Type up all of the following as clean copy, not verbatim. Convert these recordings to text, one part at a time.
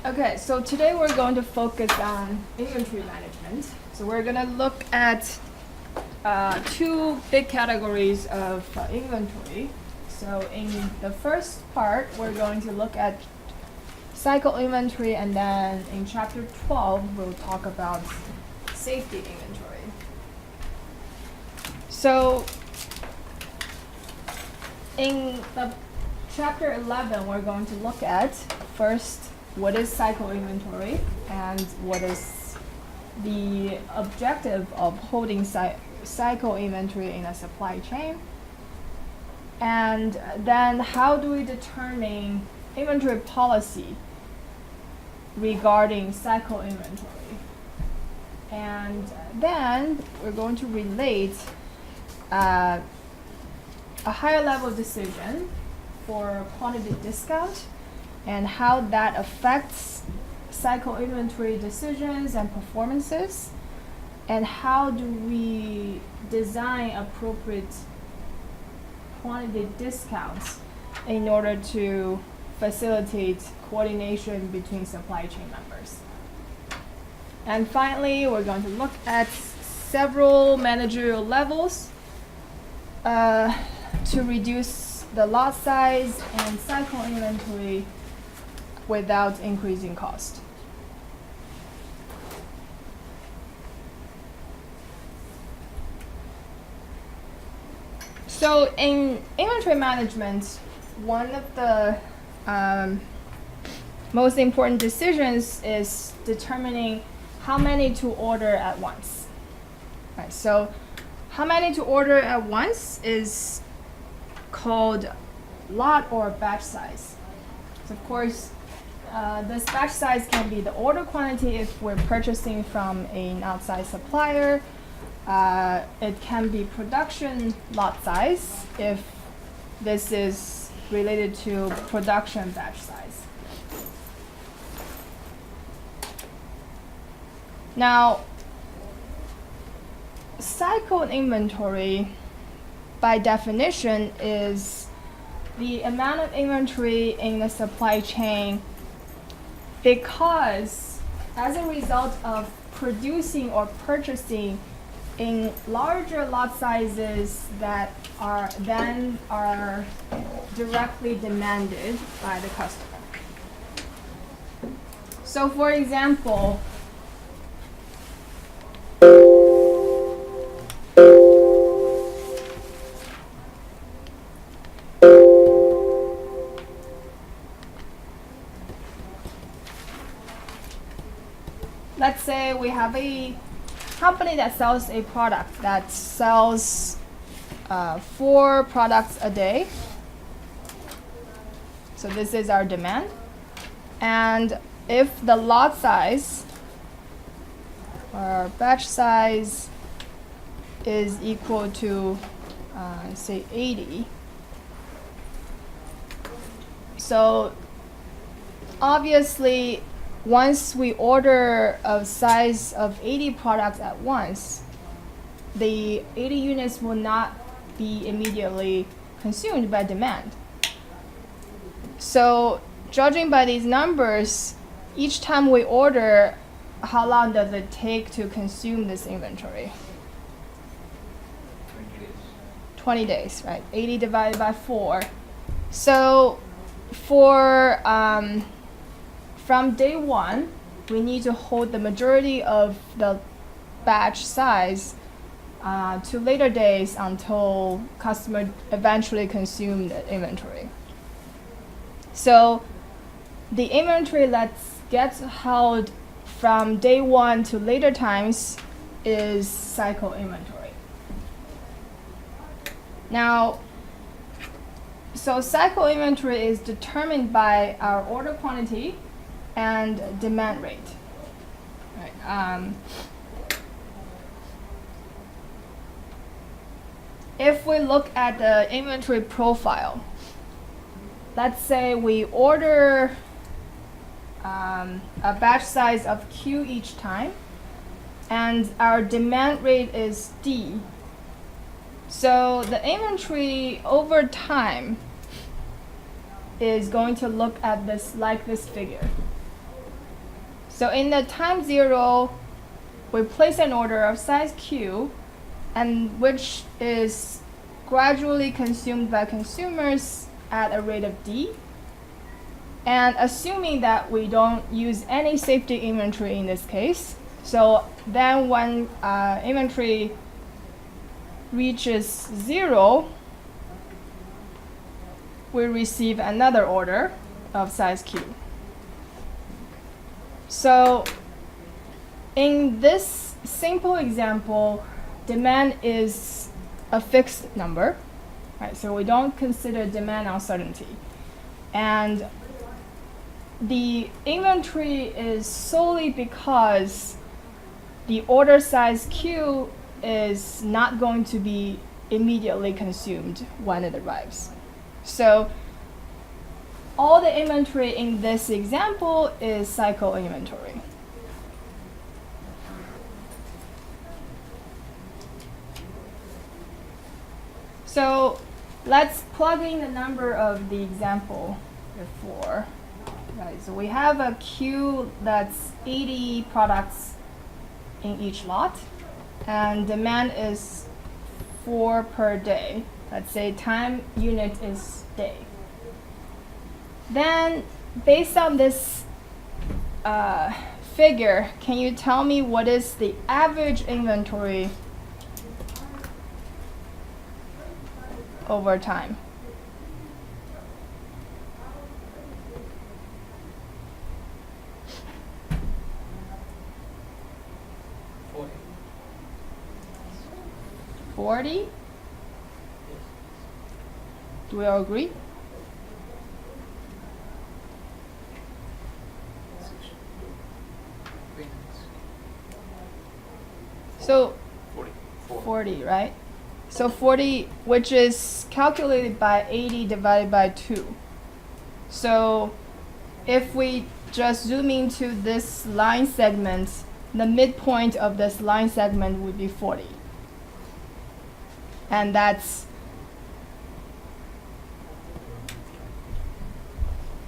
Okay, so today we're going to focus on inventory management. So we're going to look at two big categories of inventory. So in the first part, we're going to look at cycle inventory, and then in chapter 12, we'll talk about safety inventory. So in the chapter 11, we're going to look at first what is cycle inventory and what is the objective of holding cycle inventory in a supply chain, and then how do we determine inventory policy regarding cycle inventory, and then we're going to relate a higher level decision for quantity discount and how that affects cycle inventory decisions and performances, and how do we design appropriate quantity discounts in order to facilitate coordination between supply chain members. And finally, we're going to look at several managerial levels to reduce the lot size and cycle inventory without increasing cost. So in inventory management, one of the most important decisions is determining how many to order at once. Right, so how many to order at once is called lot or batch size. So of course, this batch size can be the order quantity if we're purchasing from an outside supplier. It can be production lot size if this is related to production batch size. Now, cycle inventory, by definition, is the amount of inventory in the supply chain because as a result of producing or purchasing in larger lot sizes that are directly demanded by the customer. So for example, let's say we have a company that sells a product that sells 4 products a day. So this is our demand. And if the lot size or batch size is equal to say 80, so obviously once we order a size of 80 products at once, the 80 units will not be immediately consumed by demand. So judging by these numbers, each time we order, how long does it take to consume this inventory? 20 days, right? 80 divided by 4. So for from day 1, we need to hold the majority of the batch size to later days until customer eventually consume the inventory. So the inventory that gets held from day 1 to later times is cycle inventory. Now, so cycle inventory is determined by our order quantity and demand rate. Right. If we look at the inventory profile, let's say we order a batch size of Q each time, and our demand rate is D. So the inventory over time is going to look at this like this figure. So in the time 0, we place an order of size Q, and which is gradually consumed by consumers at a rate of D. And assuming that we don't use any safety inventory in this case, so then when inventory reaches 0, we receive another order of size Q. So in this simple example, demand is a fixed number, right? So we don't consider demand uncertainty. And the inventory is solely because the order size Q is not going to be immediately consumed when it arrives. So all the inventory in this example is cycle inventory. So let's plug in the number of the example before. Right, so we have a queue that's 80 products in each lot, and demand is 4 per day. Let's say time unit is day. Then, based on this figure, can you tell me what is the average inventory over time? $40? Do we all agree? So 40, right? So 40, which is calculated by 80 divided by 2. So if we just zoom into this line segment, the midpoint of this line segment would be 40. And that's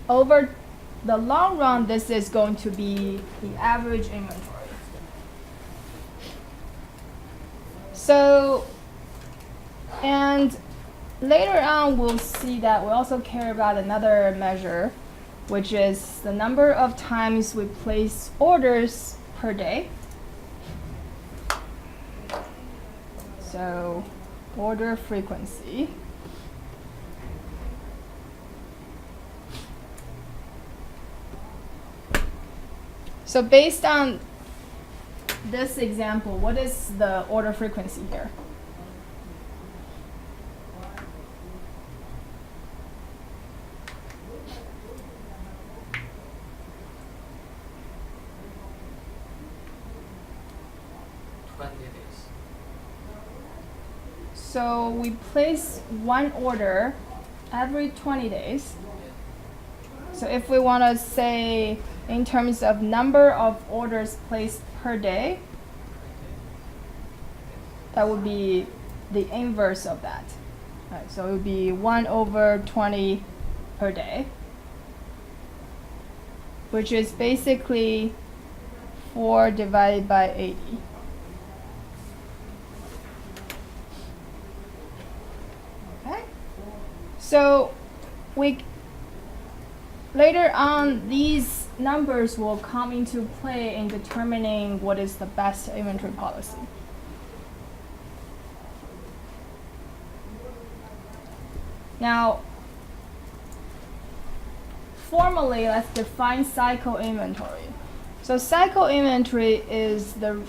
over the long run, this is going to be the average inventory. So, and later on we'll see that we also care about another measure, which is the number of times we place orders per day. So, order frequency. So based on this example, what is the order frequency here? So we place one order every 20 days. So if we want to say in terms of number of orders placed per day, that would be the inverse of that. Right, so it would be 1/20 per day, which is basically 4 divided by 80. Okay? So later on, these numbers will come into play in determining what is the best inventory policy. Now, formally, let's define cycle inventory. So cycle inventory is the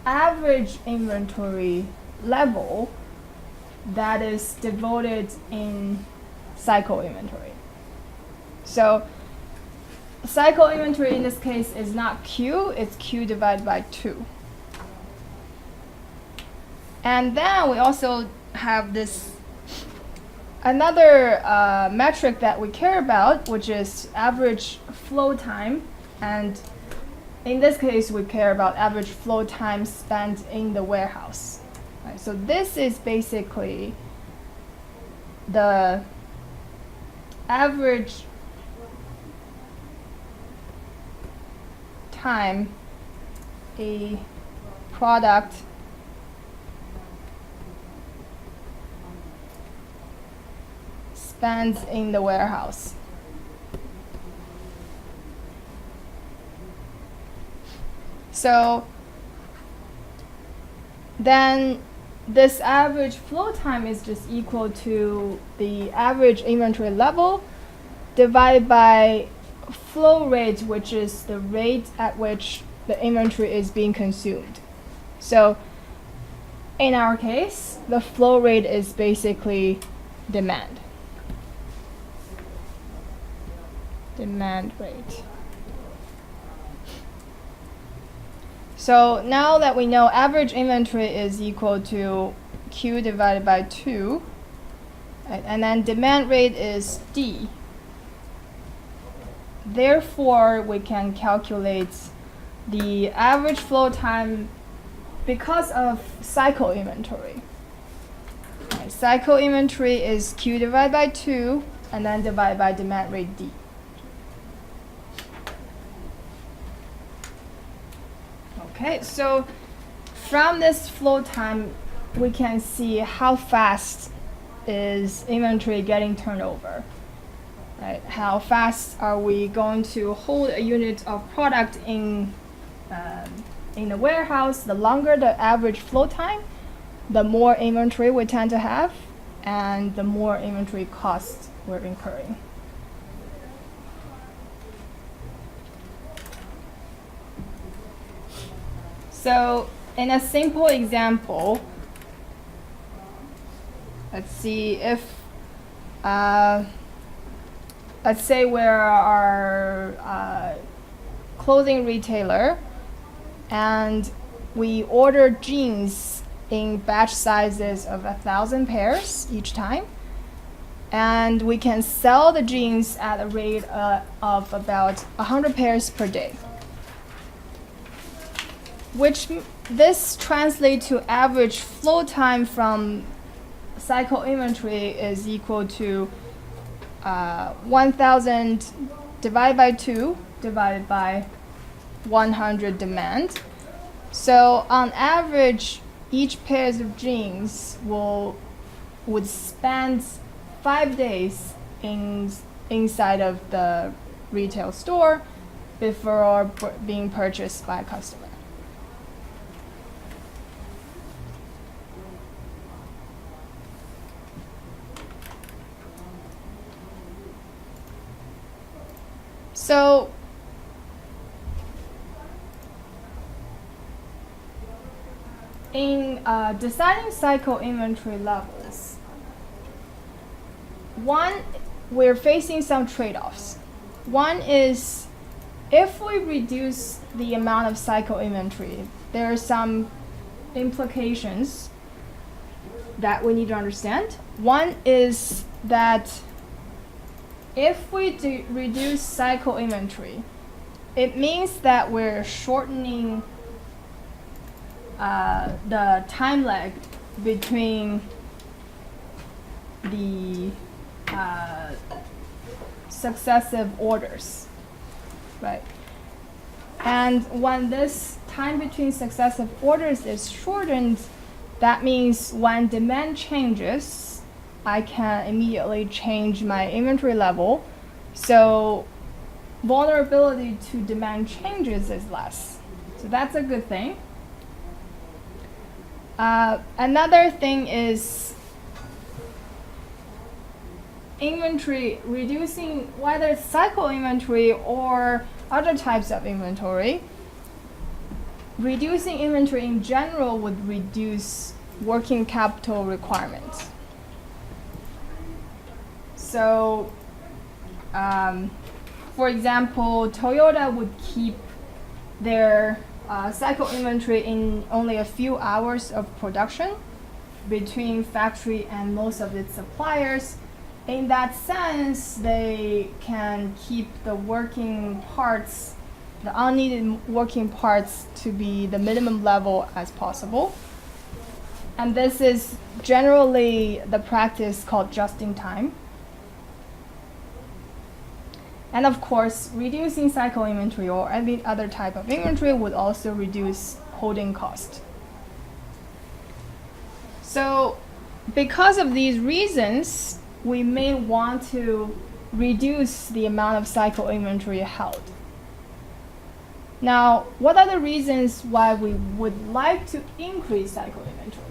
average inventory level that is devoted in cycle inventory. So cycle inventory in this case is not Q, it's Q divided by 2. And then we also have this another metric that we care about, which is average flow time. And in this case, we care about average flow time spent in the warehouse. Right, so this is basically the average time a product spends in the warehouse. So then this average flow time is just equal to the average inventory level divided by flow rate, which is the rate at which the inventory is being consumed. So in our case, the flow rate is basically demand. Demand rate. So now that we know average inventory is equal to Q divided by 2, right, and then demand rate is D. Therefore, we can calculate the average flow time because of cycle inventory. Right, cycle inventory is Q divided by 2 and then divided by demand rate D. Okay, so from this flow time, we can see how fast is inventory getting turned over. Right? How fast are we going to hold a unit of product in the warehouse? The longer the average flow time, the more inventory we tend to have, and the more inventory costs we're incurring. So in a simple example, let's see if, let's say we're our clothing retailer and we order jeans in batch sizes of 1,000 pairs each time. And we can sell the jeans at a rate of about 100 pairs per day. This translates to average flow time from cycle inventory is equal to 1,000 divided by 2 divided by 100 demand. So on average, each pair of jeans would spend 5 days inside of the retail store before being purchased by a customer. So in deciding cycle inventory levels, we're facing some trade-offs. One is if we reduce the amount of cycle inventory, there are some implications that we need to understand. One is that if we reduce cycle inventory, it means that we're shortening the time lag between the successive orders, right? And when this time between successive orders is shortened, that means when demand changes, I can immediately change my inventory level. So vulnerability to demand changes is less. So that's a good thing. Another thing is inventory, reducing whether it's cycle inventory or other types of inventory. Reducing inventory in general would reduce working capital requirements. So, for example, Toyota would keep their cycle inventory in only a few hours of production between factory and most of its suppliers. In that sense, they can keep the working parts, the unneeded working parts, to be the minimum level as possible. And this is generally the practice called just-in-time. And of course, reducing cycle inventory or any other type of inventory would also reduce holding cost. So because of these reasons, we may want to reduce the amount of cycle inventory held. Now, what are the reasons why we would like to increase cycle inventory?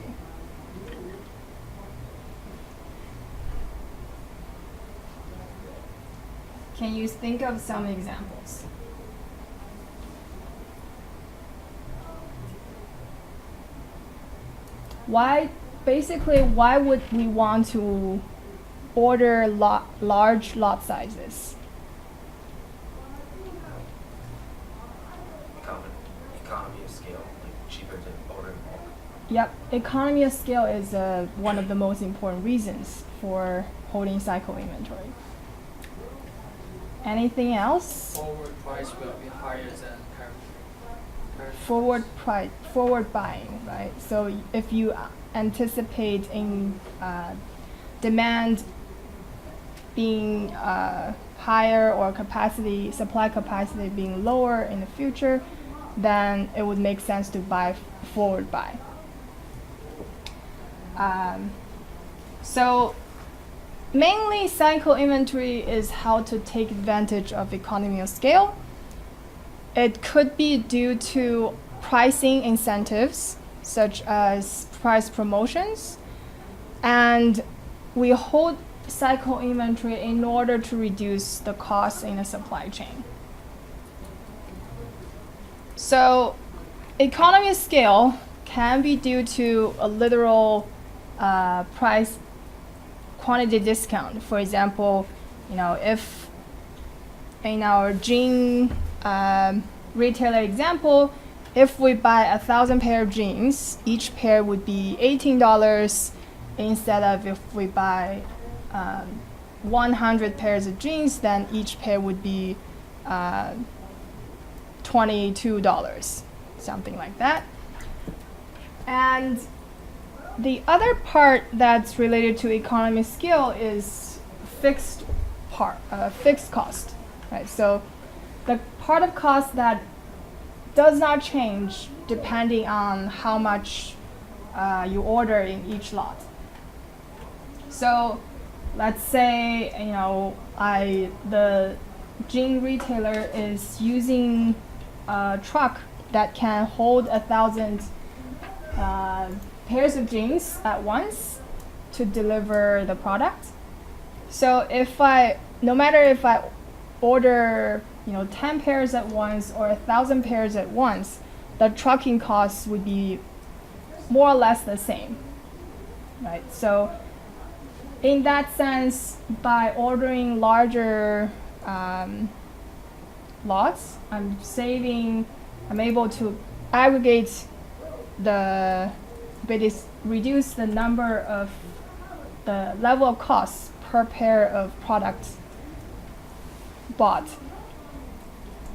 Can you think of some examples? Why would we want to order large lot sizes? Economy of scale, like cheaper to order in bulk. Yep, economy of scale is one of the most important reasons for holding cycle inventory. Anything else? Forward price will be higher than current. Forward buying, right? So if you anticipate in demand being higher or supply capacity being lower in the future, then it would make sense to forward buy. So mainly cycle inventory is how to take advantage of economy of scale. It could be due to pricing incentives, such as price promotions, and we hold cycle inventory in order to reduce the costs in the supply chain. So economy of scale can be due to a literal price quantity discount. For example, if in our jean retailer example, if we buy 1,000 pair of jeans, each pair would be $18 instead of if we buy 100 pairs of jeans, then each pair would be $22, something like that. And the other part that's related to economy of scale is fixed cost, right? So the part of cost that does not change depending on how much you order in each lot. So let's say the jean retailer is using a truck that can hold 1,000 pairs of jeans at once to deliver the product. So no matter if I order 10 pairs at once or 1,000 pairs at once, the trucking costs would be more or less the same, right? So in that sense, by ordering larger lots, I'm able to aggregate reduce the level of costs per pair of products bought.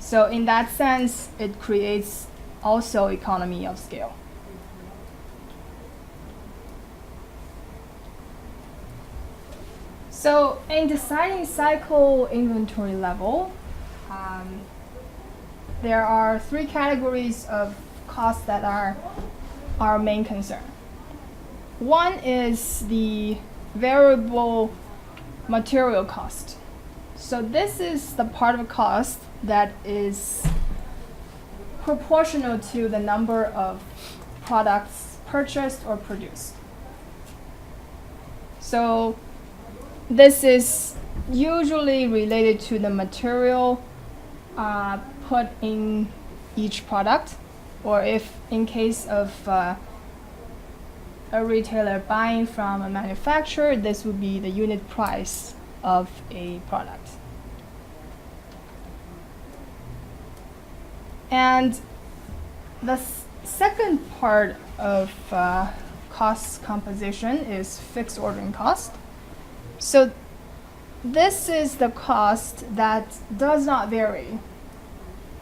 So in that sense, it creates also economy of scale. So in deciding cycle inventory level, there are 3 categories of costs that are our main concern. One is the variable material cost. So this is the part of cost that is proportional to the number of products purchased or produced. So this is usually related to the material put in each product, or if in case of a retailer buying from a manufacturer, this would be the unit price of a product. And the second part of cost composition is fixed ordering cost. So this is the cost that does not vary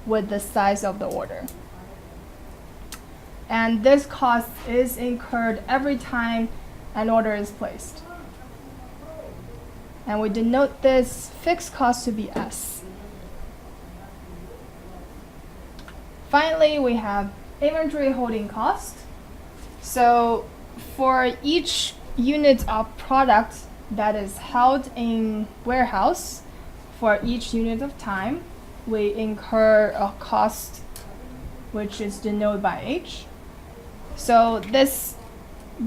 with the size of the order. And this cost is incurred every time an order is placed. And we denote this fixed cost to be S. Finally, we have inventory holding cost. So for each unit of product that is held in warehouse, for each unit of time, we incur a cost which is denoted by H. So this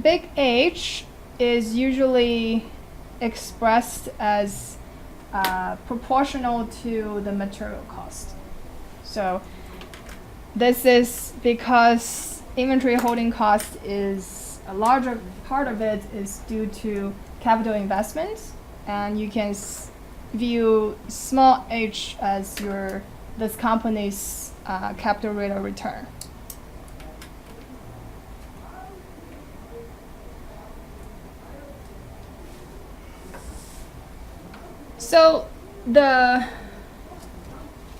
big H is usually expressed as proportional to the material cost. So this is because inventory holding cost is a larger part of it is due to capital investments, and you can view small h as this company's capital rate of return. So the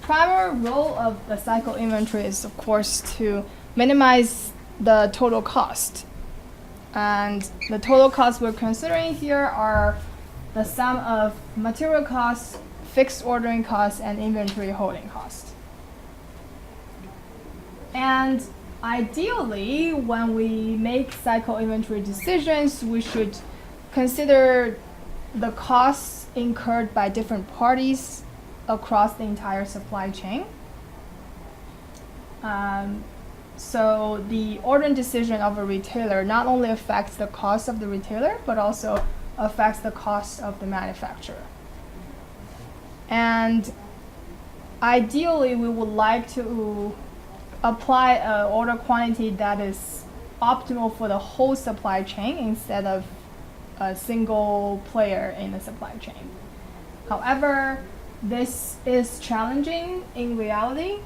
primary role of the cycle inventory is, of course, to minimize the total cost. And the total costs we're considering here are the sum of material costs, fixed ordering costs, and inventory holding costs. And ideally, when we make cycle inventory decisions, we should consider the costs incurred by different parties across the entire supply chain. So the ordering decision of a retailer not only affects the cost of the retailer, but also affects the cost of the manufacturer. And ideally, we would like to apply an order quantity that is optimal for the whole supply chain instead of a single player in the supply chain. However, this is challenging in reality.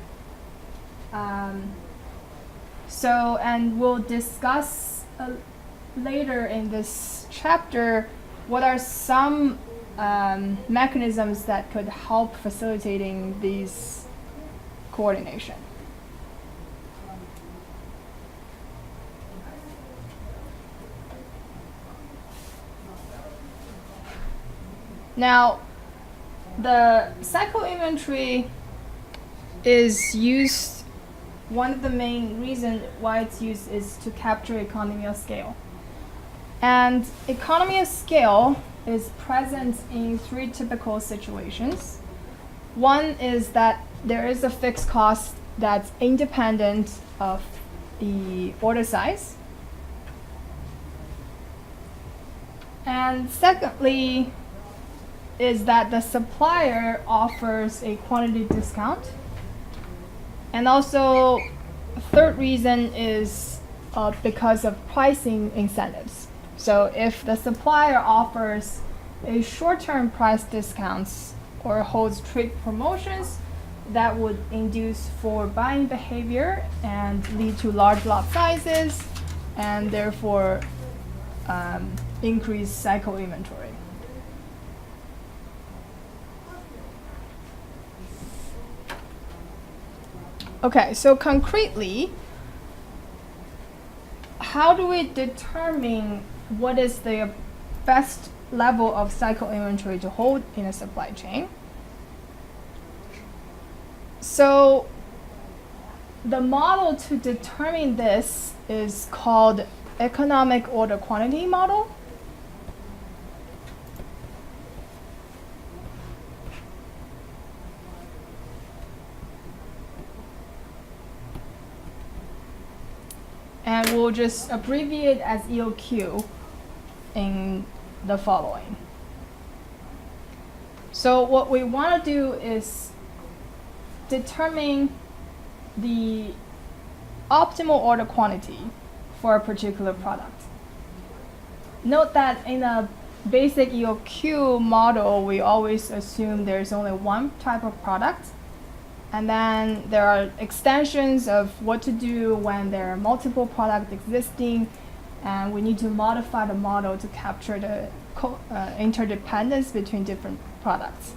And we'll discuss later in this chapter what are some mechanisms that could help facilitating these coordination. Now, the cycle inventory is used, one of the main reasons why it's used is to capture economy of scale. And economy of scale is present in three typical situations. One is that there is a fixed cost that's independent of the order size. And secondly, is that the supplier offers a quantity discount. And also, third reason is because of pricing incentives. So if the supplier offers a short-term price discounts or holds trade promotions, that would induce forward buying behavior and lead to large lot sizes and therefore increase cycle inventory. Okay, so concretely, how do we determine what is the best level of cycle inventory to hold in a supply chain? So the model to determine this is called economic order quantity model. And we'll just abbreviate as EOQ in the following. So what we want to do is determine the optimal order quantity for a particular product. Note that in a basic EOQ model, we always assume there's only one type of product. And then there are extensions of what to do when there are multiple products existing, and we need to modify the model to capture the interdependence between different products.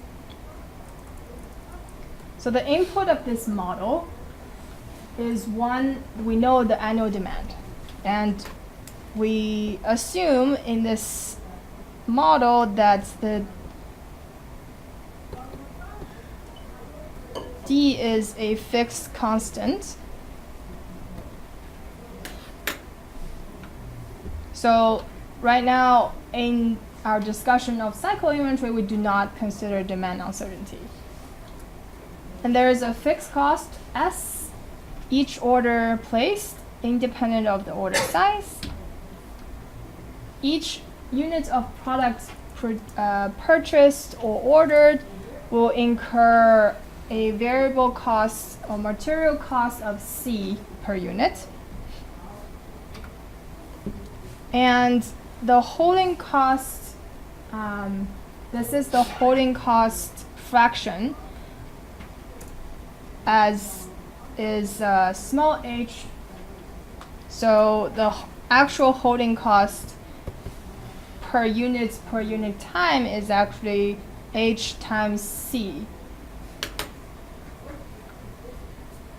So the input of this model is one, we know the annual demand. And we assume in this model that the D is a fixed constant So right now in our discussion of cycle inventory, we do not consider demand uncertainty. And there is a fixed cost S, each order placed independent of the order size. Each unit of product purchased or ordered will incur a variable cost or material cost of C per unit. And the holding cost, this is the holding cost fraction, as is small h. So the actual holding cost per unit time is actually h times c.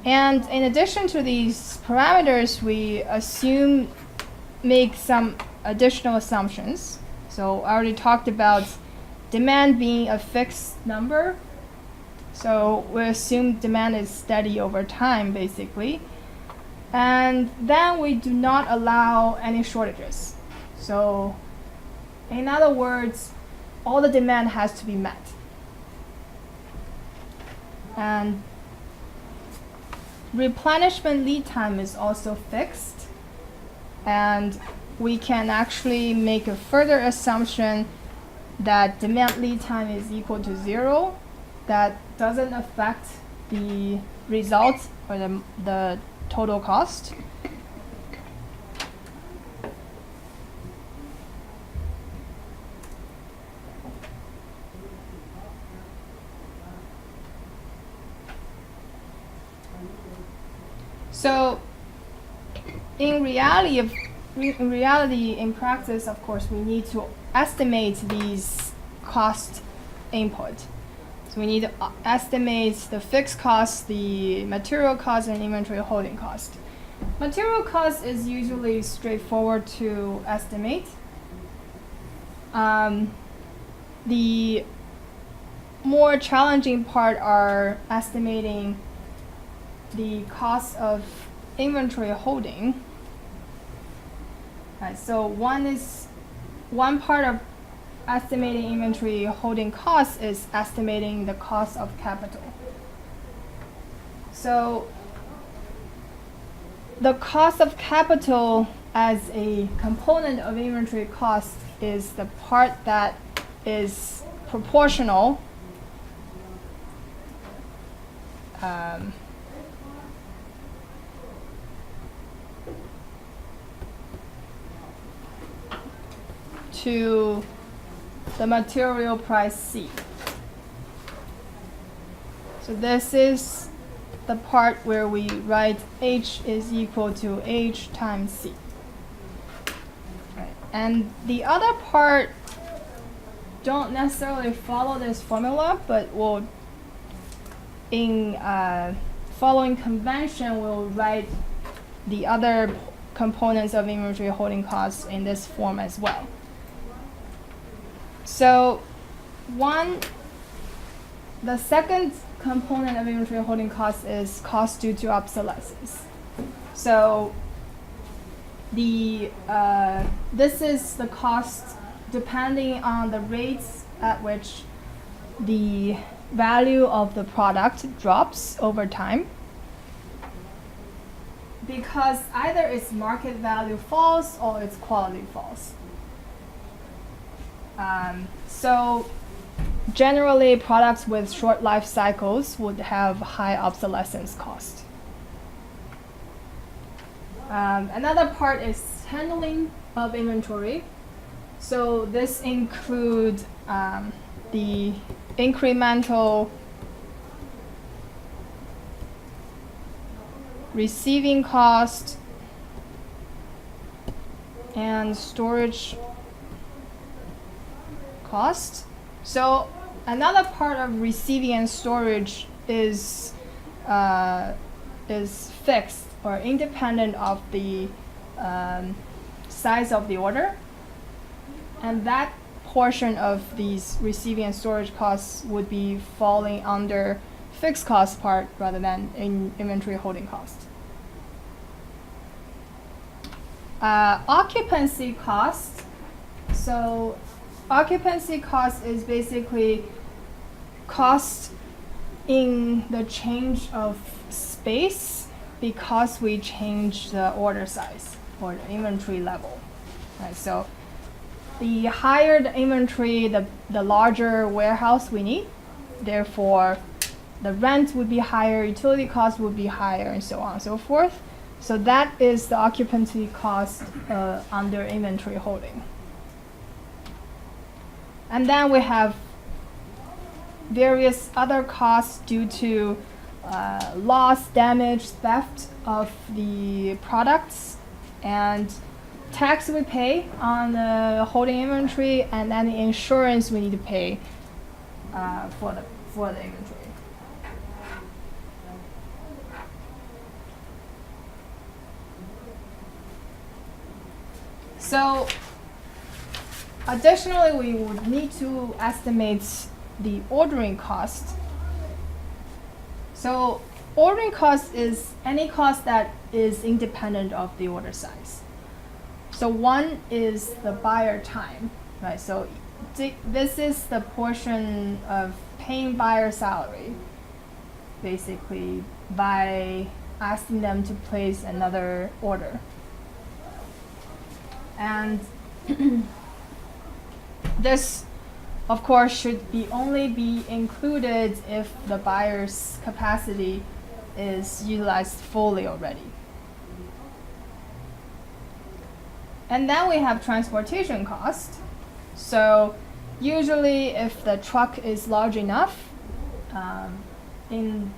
And in addition to these parameters, we make some additional assumptions. So I already talked about demand being a fixed number. So we assume demand is steady over time, basically. And then we do not allow any shortages. So in other words, all the demand has to be met. And replenishment lead time is also fixed. And we can actually make a further assumption that demand lead time is equal to 0. That doesn't affect the result or the total cost. So in reality, in practice, of course, we need to estimate these cost input. So we need to estimate the fixed cost, the material cost, and inventory holding cost. Material cost is usually straightforward to estimate. The more challenging part are estimating the cost of inventory holding. Right, so one part of estimating inventory holding costs is estimating the cost of capital. So the cost of capital as a component of inventory cost is the part that is proportional to the material price C. So this is the part where we write H is equal to H times C. Right. And the other part don't necessarily follow this formula, but will, in following convention, we'll write the other components of inventory holding costs in this form as well. So the second component of inventory holding costs is cost due to obsolescence. So this is the cost depending on the rates at which the value of the product drops over time. Because either its market value falls or its quality falls. So generally, products with short life cycles would have high obsolescence cost. Another part is handling of inventory. So this includes the incremental receiving cost and storage cost. So another part of receiving and storage is fixed or independent of the size of the order, and that portion of these receiving and storage costs would be falling under fixed cost part rather than in inventory holding cost. Occupancy cost. So occupancy cost is basically cost in the change of space because we change the order size or the inventory level. Right? So the higher the inventory, the larger warehouse we need. Therefore, the rent would be higher, utility costs would be higher, and so on and so forth. So that is the occupancy cost under inventory holding. And then we have various other costs due to loss, damage, theft of the products, and tax we pay on the holding inventory, and then the insurance we need to pay for the inventory. So additionally, we would need to estimate the ordering cost. So ordering cost is any cost that is independent of the order size. So one is the buyer time, right? So this is the portion of paying buyer salary, basically by asking them to place another order. And this, of course, should only be included if the buyer's capacity is utilized fully already. And then we have transportation cost. So usually if the truck is large enough, in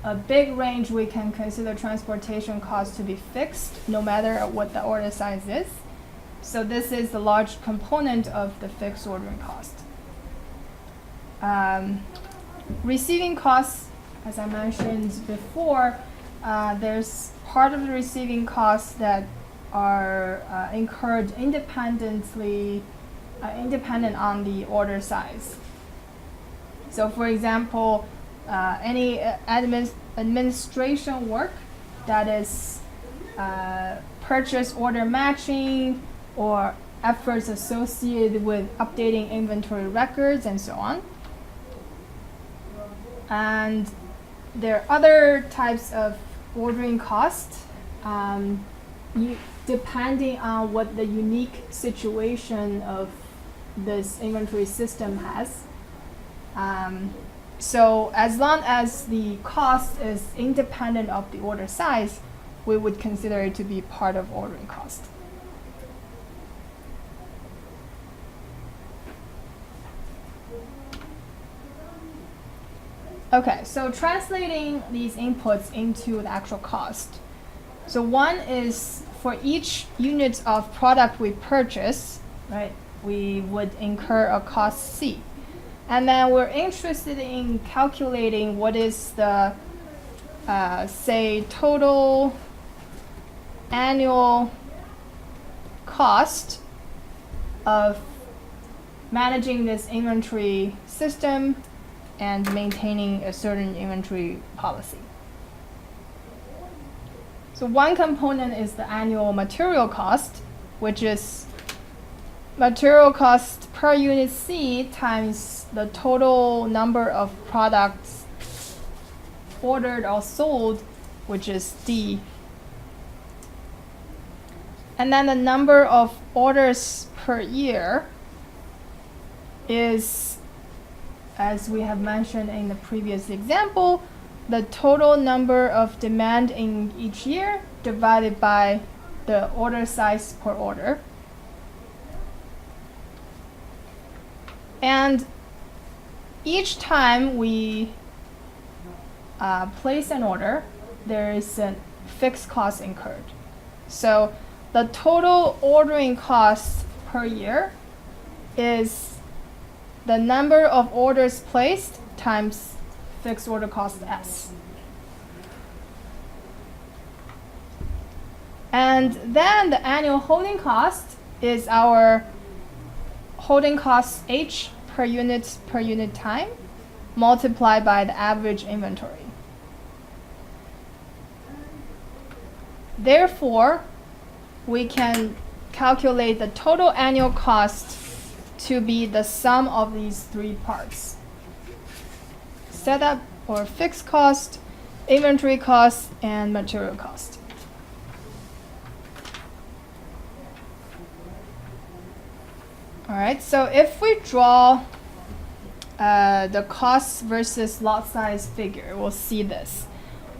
a big range we can consider transportation cost to be fixed no matter what the order size is. So this is the large component of the fixed ordering cost. Receiving costs, as I mentioned before, there's part of the receiving costs that are incurred independent on the order size. So for example, any administration work that is purchase order matching or efforts associated with updating inventory records and so on. And there are other types of ordering costs depending on what the unique situation of this inventory system has. So as long as the cost is independent of the order size, we would consider it to be part of ordering cost. Okay, so translating these inputs into the actual cost. So one is for each unit of product we purchase, right, we would incur a cost C. And then we're interested in calculating what is the, say, total annual cost of managing this inventory system and maintaining a certain inventory policy. So one component is the annual material cost, which is material cost per unit C times the total number of products ordered or sold, which is D. And then the number of orders per year is, as we have mentioned in the previous example, the total number of demand in each year divided by the order size per order. And each time we place an order, there is a fixed cost incurred. So the total ordering cost per year is the number of orders placed times fixed order cost S. And then the annual holding cost is our holding cost H per unit time multiplied by the average inventory. Therefore, we can calculate the total annual cost to be the sum of these three parts. Setup or fixed cost, inventory cost, and material cost. All right, so if we draw the cost versus lot size figure, we'll see this.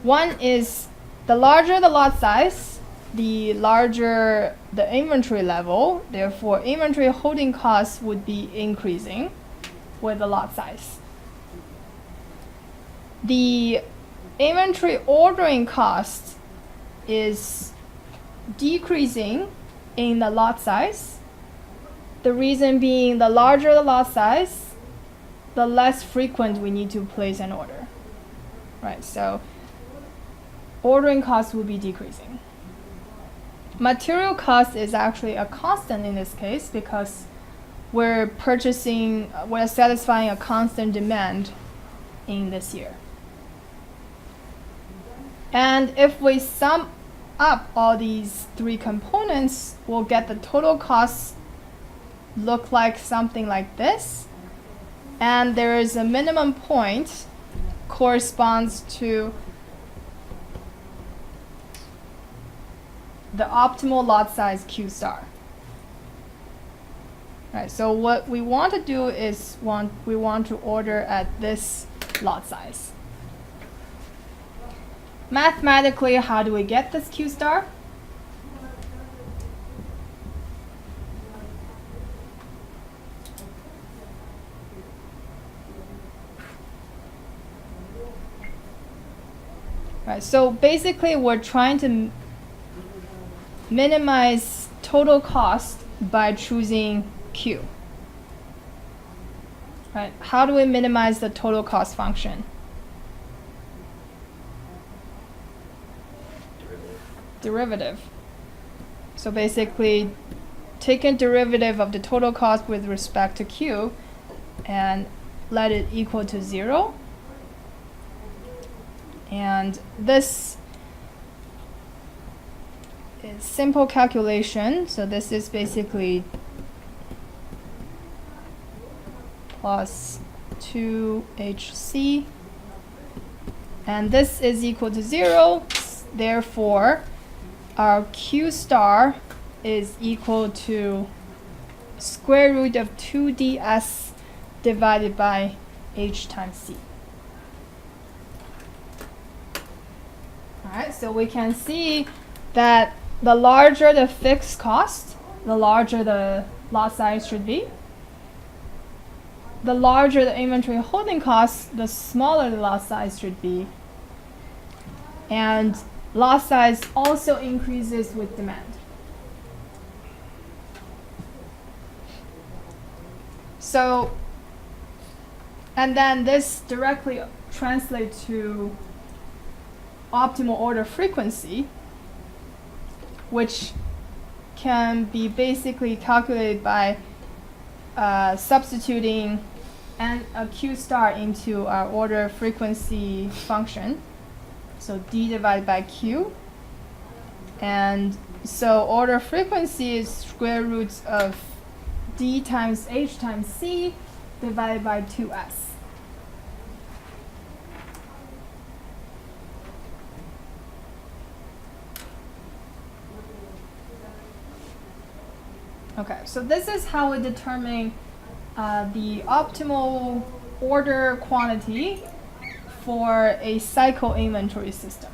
One is the larger the lot size, the larger the inventory level. Therefore, inventory holding costs would be increasing with the lot size. The inventory ordering cost is decreasing in the lot size. The reason being, the larger the lot size, the less frequent we need to place an order. Right, so ordering costs will be decreasing. Material cost is actually a constant in this case because we're satisfying a constant demand in this year. And if we sum up all these three components, we'll get the total costs look like something like this. And there is a minimum point corresponds to the optimal lot size Q star. Right, so what we want to do is we want to order at this lot size. Mathematically, how do we get this Q star? Right, so basically we're trying to minimize total cost by choosing Q. Right, how do we minimize the total cost function? Derivative. So basically, take a derivative of the total cost with respect to Q and let it equal to 0. And this is simple calculation. So this is basically plus 2HC. And this is equal to 0. Therefore, our Q star is equal to square root of 2ds divided by H times C. Alright, so we can see that the larger the fixed cost, the larger the lot size should be. The larger the inventory holding cost, the smaller the lot size should be. And lot size also increases with demand. So, and then this directly translates to optimal order frequency, which can be basically calculated by substituting a Q star into our order frequency function. So D divided by Q. And so order frequency is square roots of D times H times C divided by 2S. Okay, so this is how we determine the optimal order quantity for a cycle inventory system.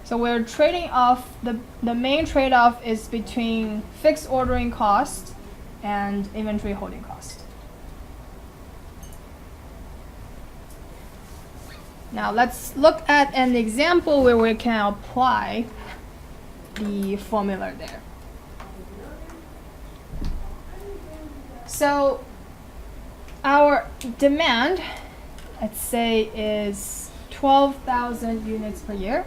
So we're trading off, the main trade-off is between fixed ordering cost and inventory holding cost. Now let's look at an example where we can apply the formula there. So our demand, let's say, is 12,000 units per year.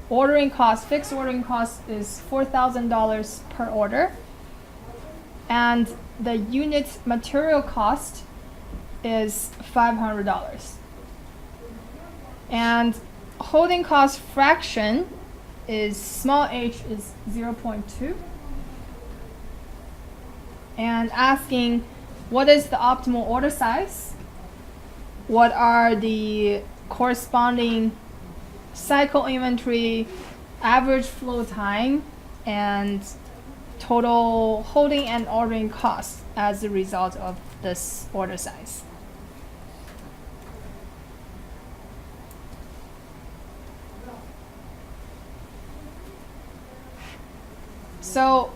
Ordering cost, fixed ordering cost is $4,000 per order. And the unit material cost is $500. And holding cost fraction is small h is 0.2. And asking what is the optimal order size? What are the corresponding cycle inventory, average flow time, and total holding and ordering costs as a result of this order size? So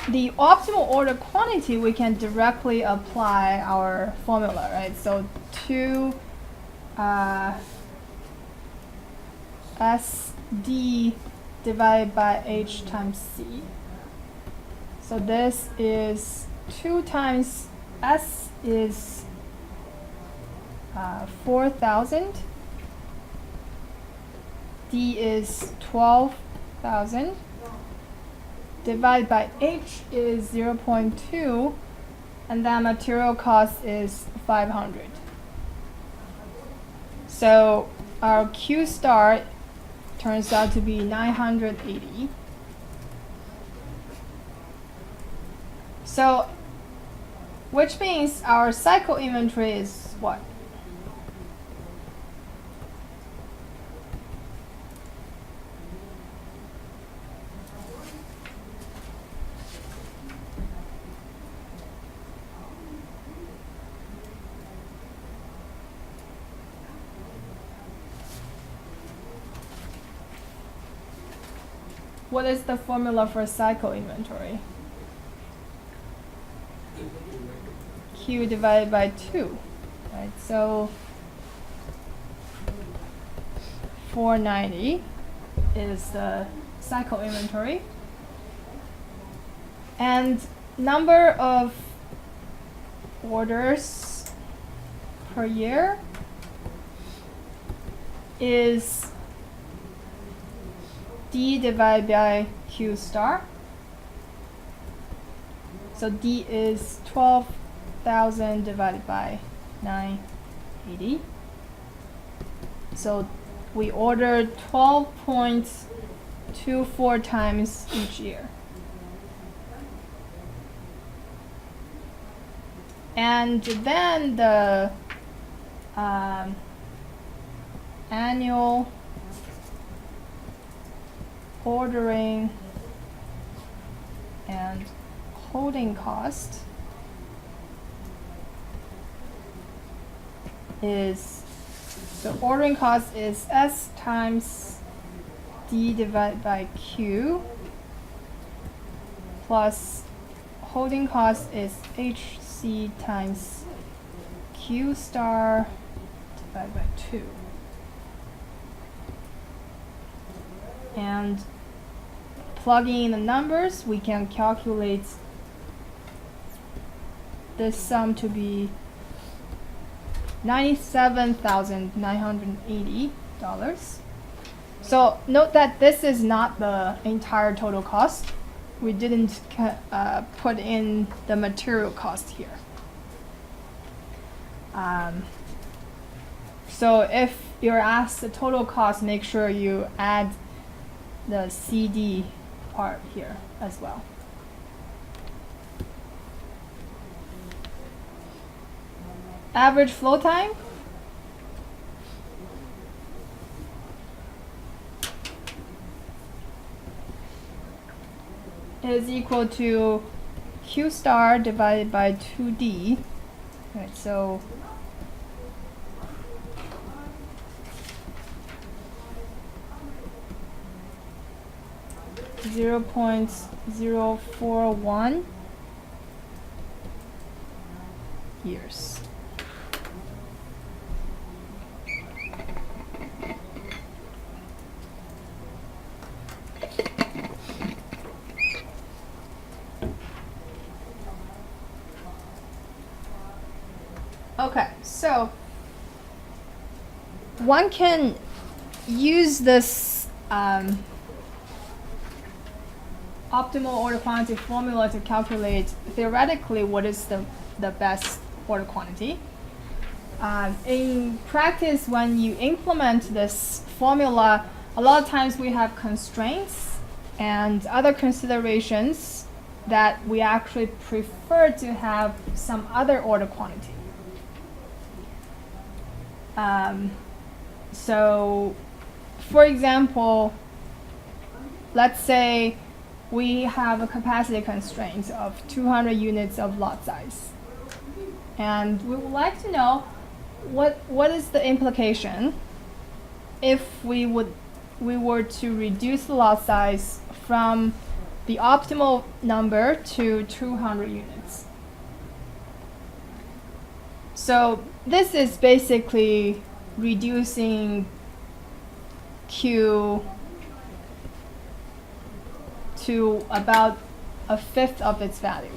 the optimal order quantity, we can directly apply our formula, right? So 2 SD divided by H times C. So this is 2 times S is 4,000. D is 12,000. Divided by H is 0.2, and then material cost is 500. So our Q star turns out to be 980. So, which means our cycle inventory is what? What is the formula for cycle inventory? Q divided by 2, right? So 490 is the cycle inventory. And number of orders per year is D divided by Q star. So D is 12,000 divided by 980. So we ordered 12.24 times each year. And then the annual ordering and holding cost is, the ordering cost is S times D divided by Q plus holding cost is HC times Q star divided by 2. And plugging in the numbers, we can calculate this sum to be $97,980. So note that this is not the entire total cost. We didn't put in the material cost here. So if you're asked the total cost, make sure you add the CD part here as well. Average flow time is equal to Q star divided by 2D. Right, so .041 years. Okay, so one can use this optimal order quantity formula to calculate theoretically what is the best order quantity. In practice, when you implement this formula, a lot of times we have constraints and other considerations that we actually prefer to have some other order quantity. So, for example, let's say we have a capacity constraint of 200 units of lot size. And we would like to know what is the implication if we were to reduce the lot size from the optimal number to 200 units. So this is basically reducing Q to about a fifth of its value.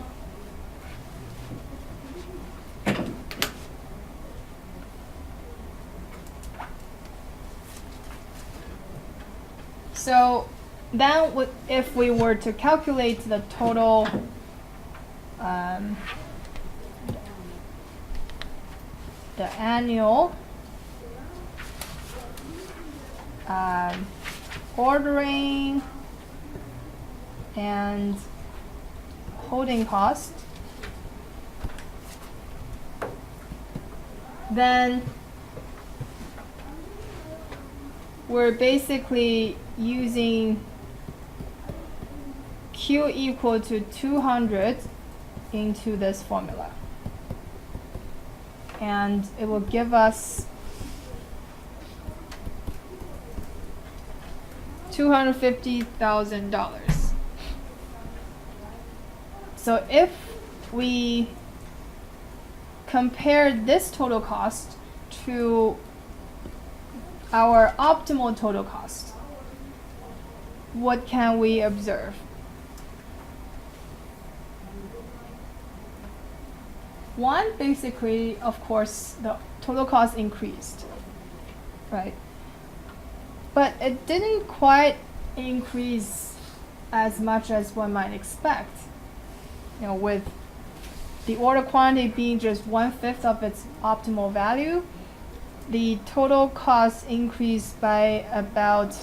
So then if we were to calculate the total the annual ordering and holding cost, then we're basically using Q equal to 200 into this formula. And it will give us $250,000. So if we compare this total cost to our optimal total cost, what can we observe? One, basically, of course, the total cost increased, right? But it didn't quite increase as much as one might expect. You know, with the order quantity being just 1/5 of its optimal value, the total cost increased by about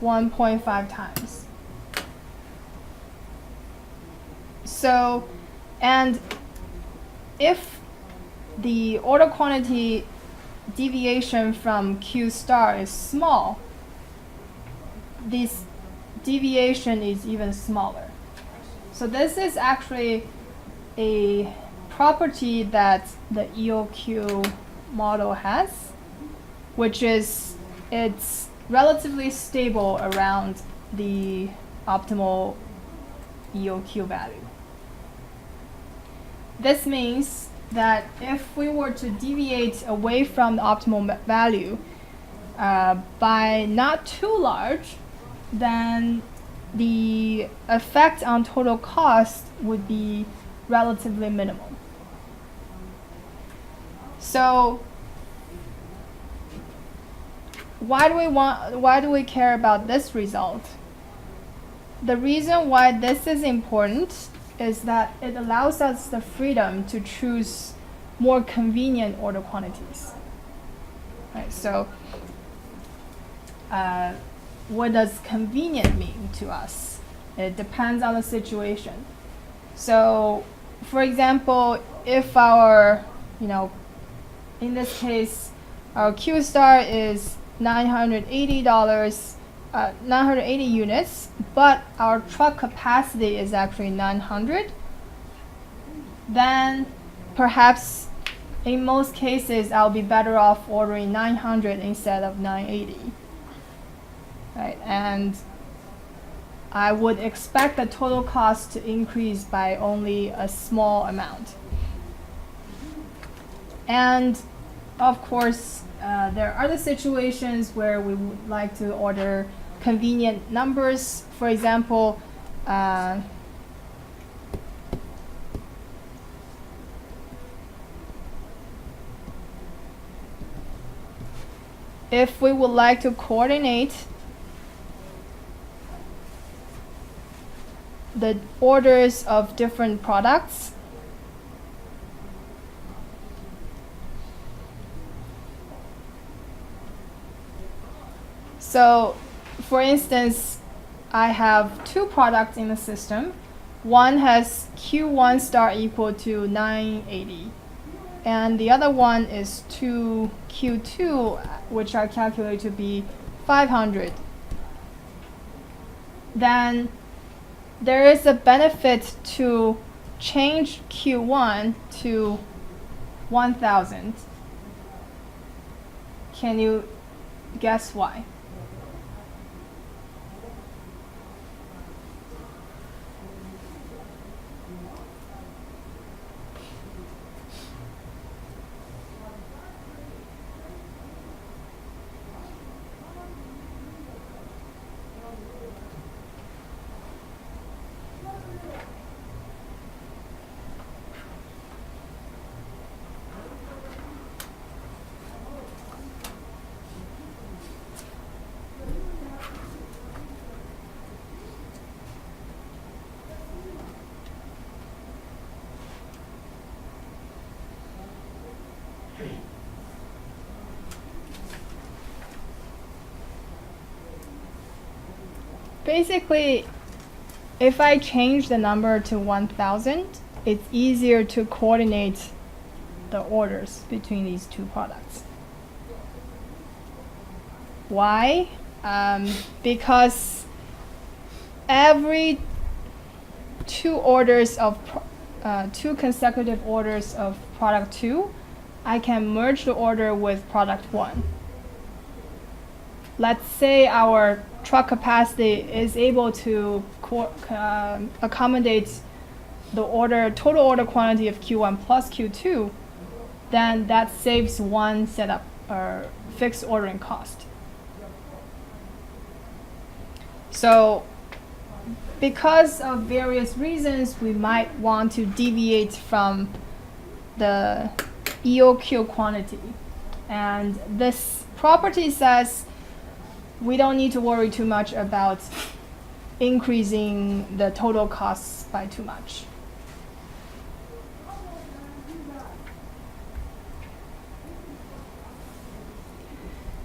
1.5 times. So, and if the order quantity deviation from Q star is small, this deviation is even smaller. So this is actually a property that the EOQ model has, which is it's relatively stable around the optimal EOQ value. This means that if we were to deviate away from the optimal value by not too large, then the effect on total cost would be relatively minimal. So why do we care about this result? The reason why this is important is that it allows us the freedom to choose more convenient order quantities. Right, so what does convenient mean to us? It depends on the situation. So, for example, if our, in this case, our Q star is $980, 980 units, but our truck capacity is actually 900, then perhaps in most cases I'll be better off ordering 900 instead of 980. Right? And I would expect the total cost to increase by only a small amount. And of course, there are other situations where we would like to order convenient numbers. For example, if we would like to coordinate the orders of different products, So, for instance, I have two products in the system. One has Q1 star equal to 980, and the other one is 2 Q2, which I calculate to be 500. Then there is a benefit to change Q1 to 1000. Can you guess why? Basically, if I change the number to 1000, it's easier to coordinate the orders between these two products. Why? Because every two consecutive orders of product 2, I can merge the order with product 1. Let's say our truck capacity is able to accommodate the total order quantity of Q1 plus Q2, then that saves one setup or fixed ordering cost. So because of various reasons, we might want to deviate from the EOQ quantity. And this property says we don't need to worry too much about increasing the total costs by too much.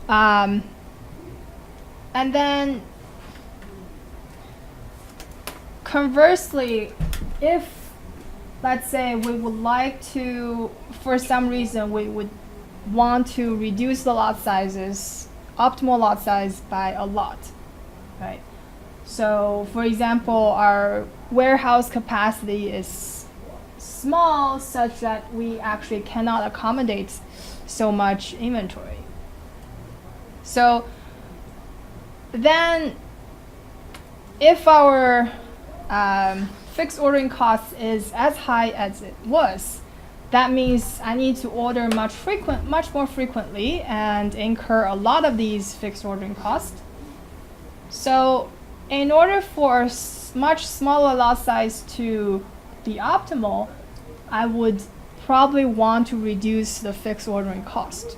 And then conversely, if let's say we would like to, for some reason, we would want to reduce the lot sizes, optimal lot size by a lot, right? So for example, our warehouse capacity is small such that we actually cannot accommodate so much inventory. So then if our fixed ordering cost is as high as it was, that means I need to order much more frequently and incur a lot of these fixed ordering costs. So in order for much smaller lot size to be optimal, I would probably want to reduce the fixed ordering cost.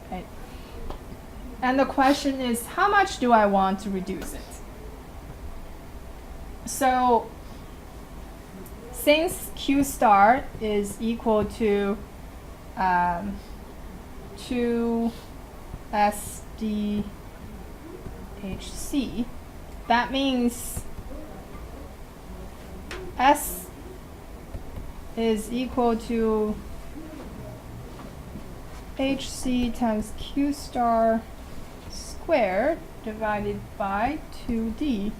Okay. And the question is, how much do I want to reduce it? So since Q star is equal to 2 SDHC, that means S is equal to HC times Q star squared divided by 2D.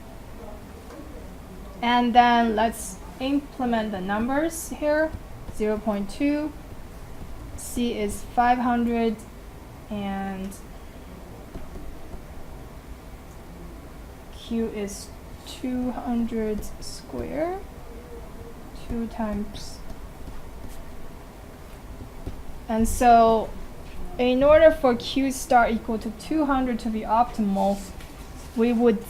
And then let's implement the numbers here. 0.2, C is 500, and Q is 200 squared, 2 times. And so in order for Q star equal to 200 to be optimal, we would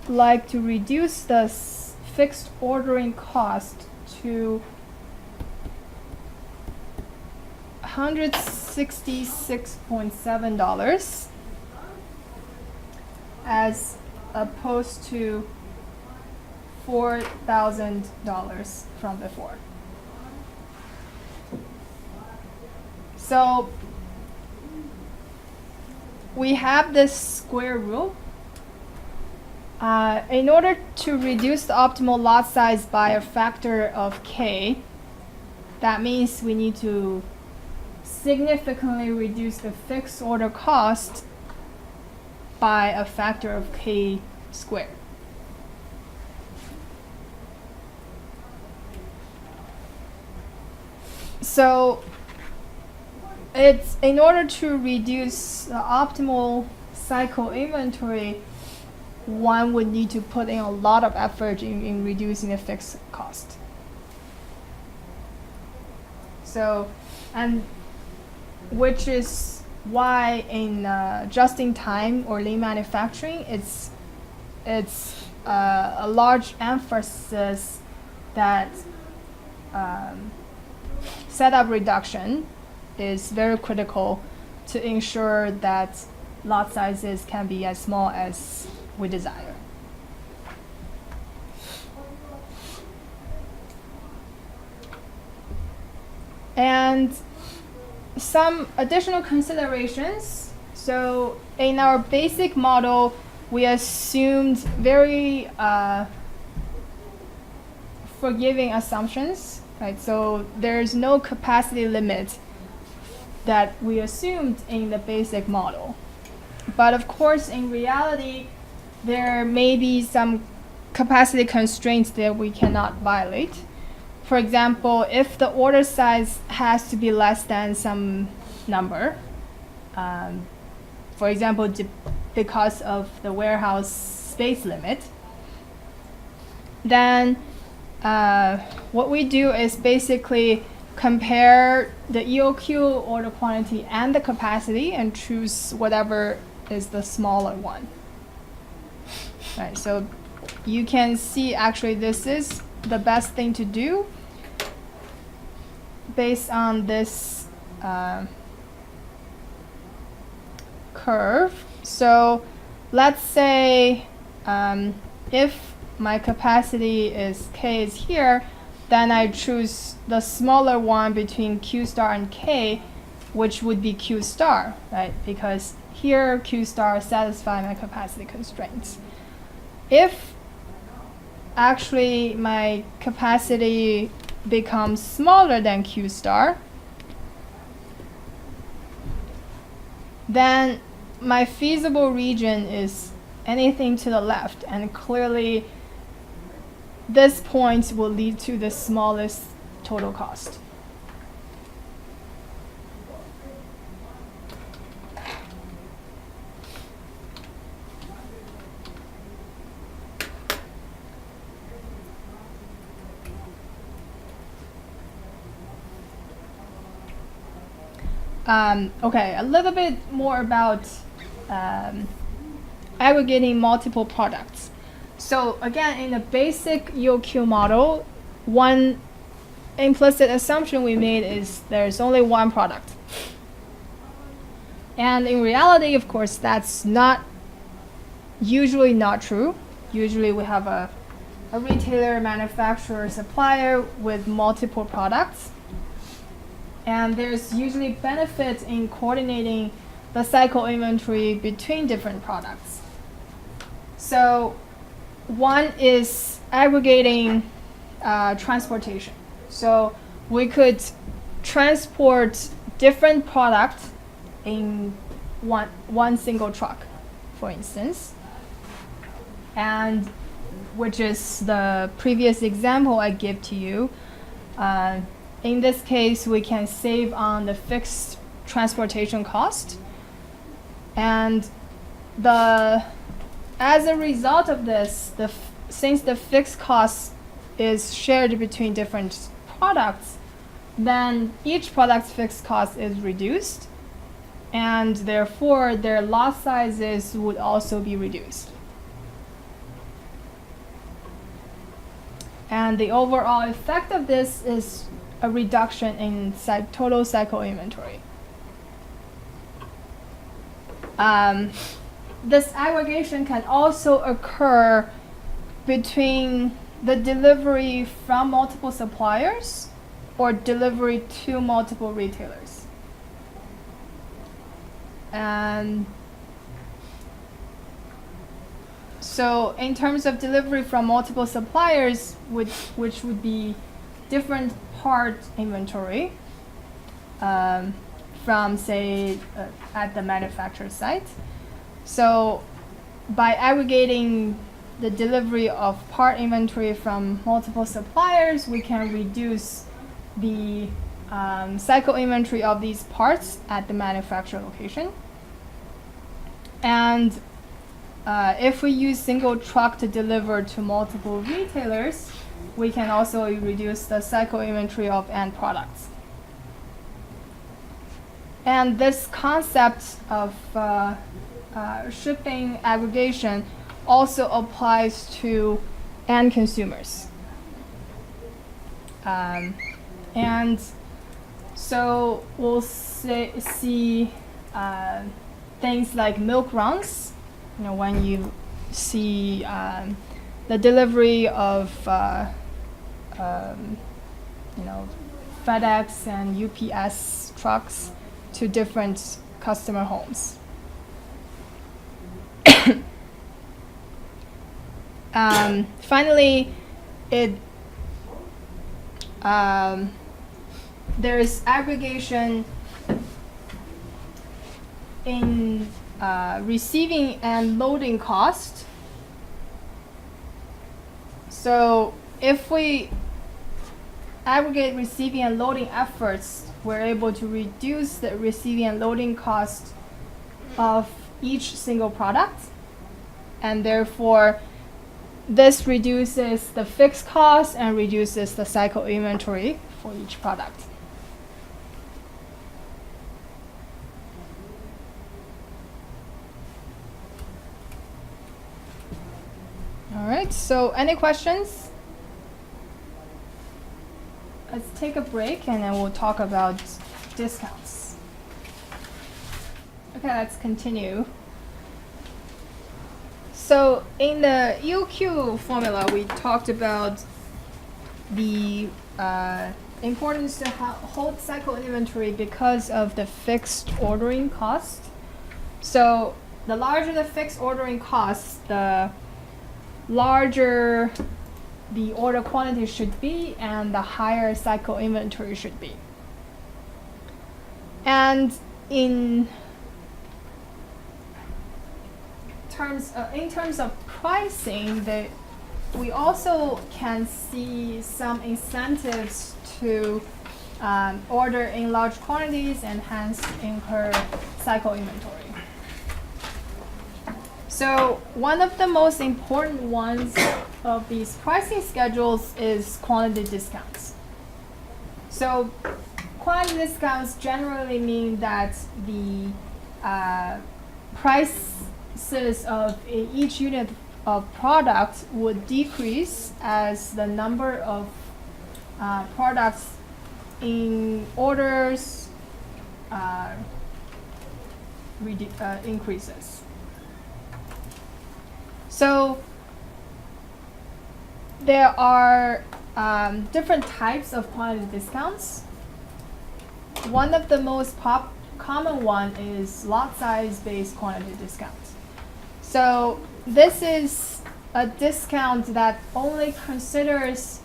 like to reduce the fixed ordering cost to $166.7 as opposed to $4,000 from before. So we have this square rule. In order to reduce the optimal lot size by a factor of k, that means we need to significantly reduce the fixed order cost by a factor of k squared. So it's in order to reduce the optimal cycle inventory, one would need to put in a lot of effort in reducing the fixed cost. So, and which is why in just-in-time or lean manufacturing, it's a large emphasis that setup reduction is very critical to ensure that lot sizes can be as small as we desire. And some additional considerations. So in our basic model, we assumed very forgiving assumptions, right? So there's no capacity limit that we assumed in the basic model. But of course, in reality, there may be some capacity constraints that we cannot violate. For example, if the order size has to be less than some number, for example, because of the warehouse space limit, then what we do is basically compare the EOQ order quantity and the capacity and choose whatever is the smaller one. Right, so you can see actually this is the best thing to do based on this curve. So let's say if my capacity is K is here, then I choose the smaller one between Q star and K, which would be Q star, right? Because here Q star satisfies my capacity constraints. If actually my capacity becomes smaller than Q star, then my feasible region is anything to the left, and clearly this point will lead to the smallest total cost. Okay, a little bit more about aggregating multiple products. So again, in the basic EOQ model, one implicit assumption we made is there's only one product. And in reality, of course, that's usually not true. Usually we have a retailer, manufacturer, supplier with multiple products. And there's usually benefit in coordinating the cycle inventory between different products. So one is aggregating transportation. So we could transport different products in one single truck, for instance. And which is the previous example I gave to you. In this case, we can save on the fixed transportation cost. And as a result of this, since the fixed cost is shared between different products, then each product's fixed cost is reduced, and therefore their lot sizes would also be reduced. And the overall effect of this is a reduction in total cycle inventory. This aggregation can also occur between the delivery from multiple suppliers or delivery to multiple retailers. And So in terms of delivery from multiple suppliers, which would be different part inventory from, say, at the manufacturer site. So by aggregating the delivery of part inventory from multiple suppliers, we can reduce the cycle inventory of these parts at the manufacturer location. And if we use single truck to deliver to multiple retailers, we can also reduce the cycle inventory of end products. And this concept of shipping aggregation also applies to end consumers. And so we'll see things like milk runs. You know, when you see the delivery of you know, FedEx and UPS trucks to different customer homes. Finally, there's aggregation in receiving and loading cost. So if we aggregate receiving and loading efforts, we're able to reduce the receiving and loading cost of each single product, and therefore this reduces the fixed cost and reduces the cycle inventory for each product. All right, so any questions? Let's take a break and then we'll talk about discounts. Okay, let's continue. So in the EOQ formula, we talked about the importance to hold cycle inventory because of the fixed ordering cost. So the larger the fixed ordering cost, the larger the order quantity should be and the higher cycle inventory should be. And in terms of pricing, we also can see some incentives to order in large quantities and hence incur cycle inventory. So one of the most important ones of these pricing schedules is quantity discounts. So quantity discounts generally mean that the prices of each unit of product would decrease as the number of products in orders increases. So there are different types of quantity discounts. One of the most common one is lot size based quantity discounts. So this is a discount that only considers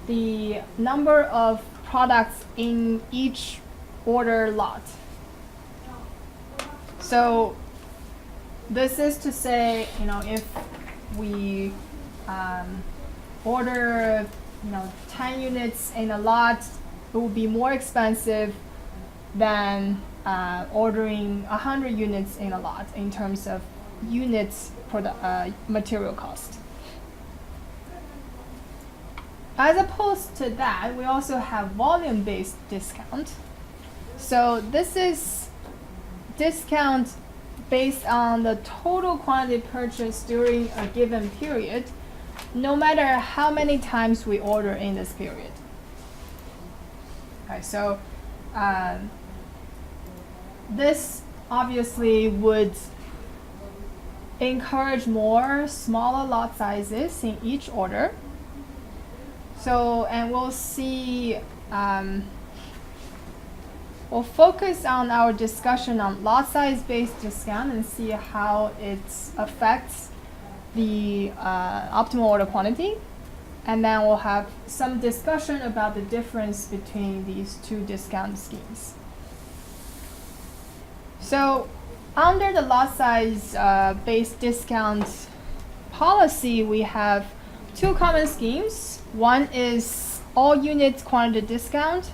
the number of products in each order lot. So this is to say, you know, if we order, 10 units in a lot, it will be more expensive than ordering 100 units in a lot in terms of units for the material cost. As opposed to that, we also have volume-based discount. So this is discount based on the total quantity purchased during a given period, no matter how many times we order in this period. Okay, so this obviously would encourage more smaller lot sizes in each order. So, and we'll see, we'll focus on our discussion on lot size based discount and see how it affects the optimal order quantity, and then we'll have some discussion about the difference between these two discount schemes. So under the lot size based discount policy, we have two common schemes. One is all unit quantity discount.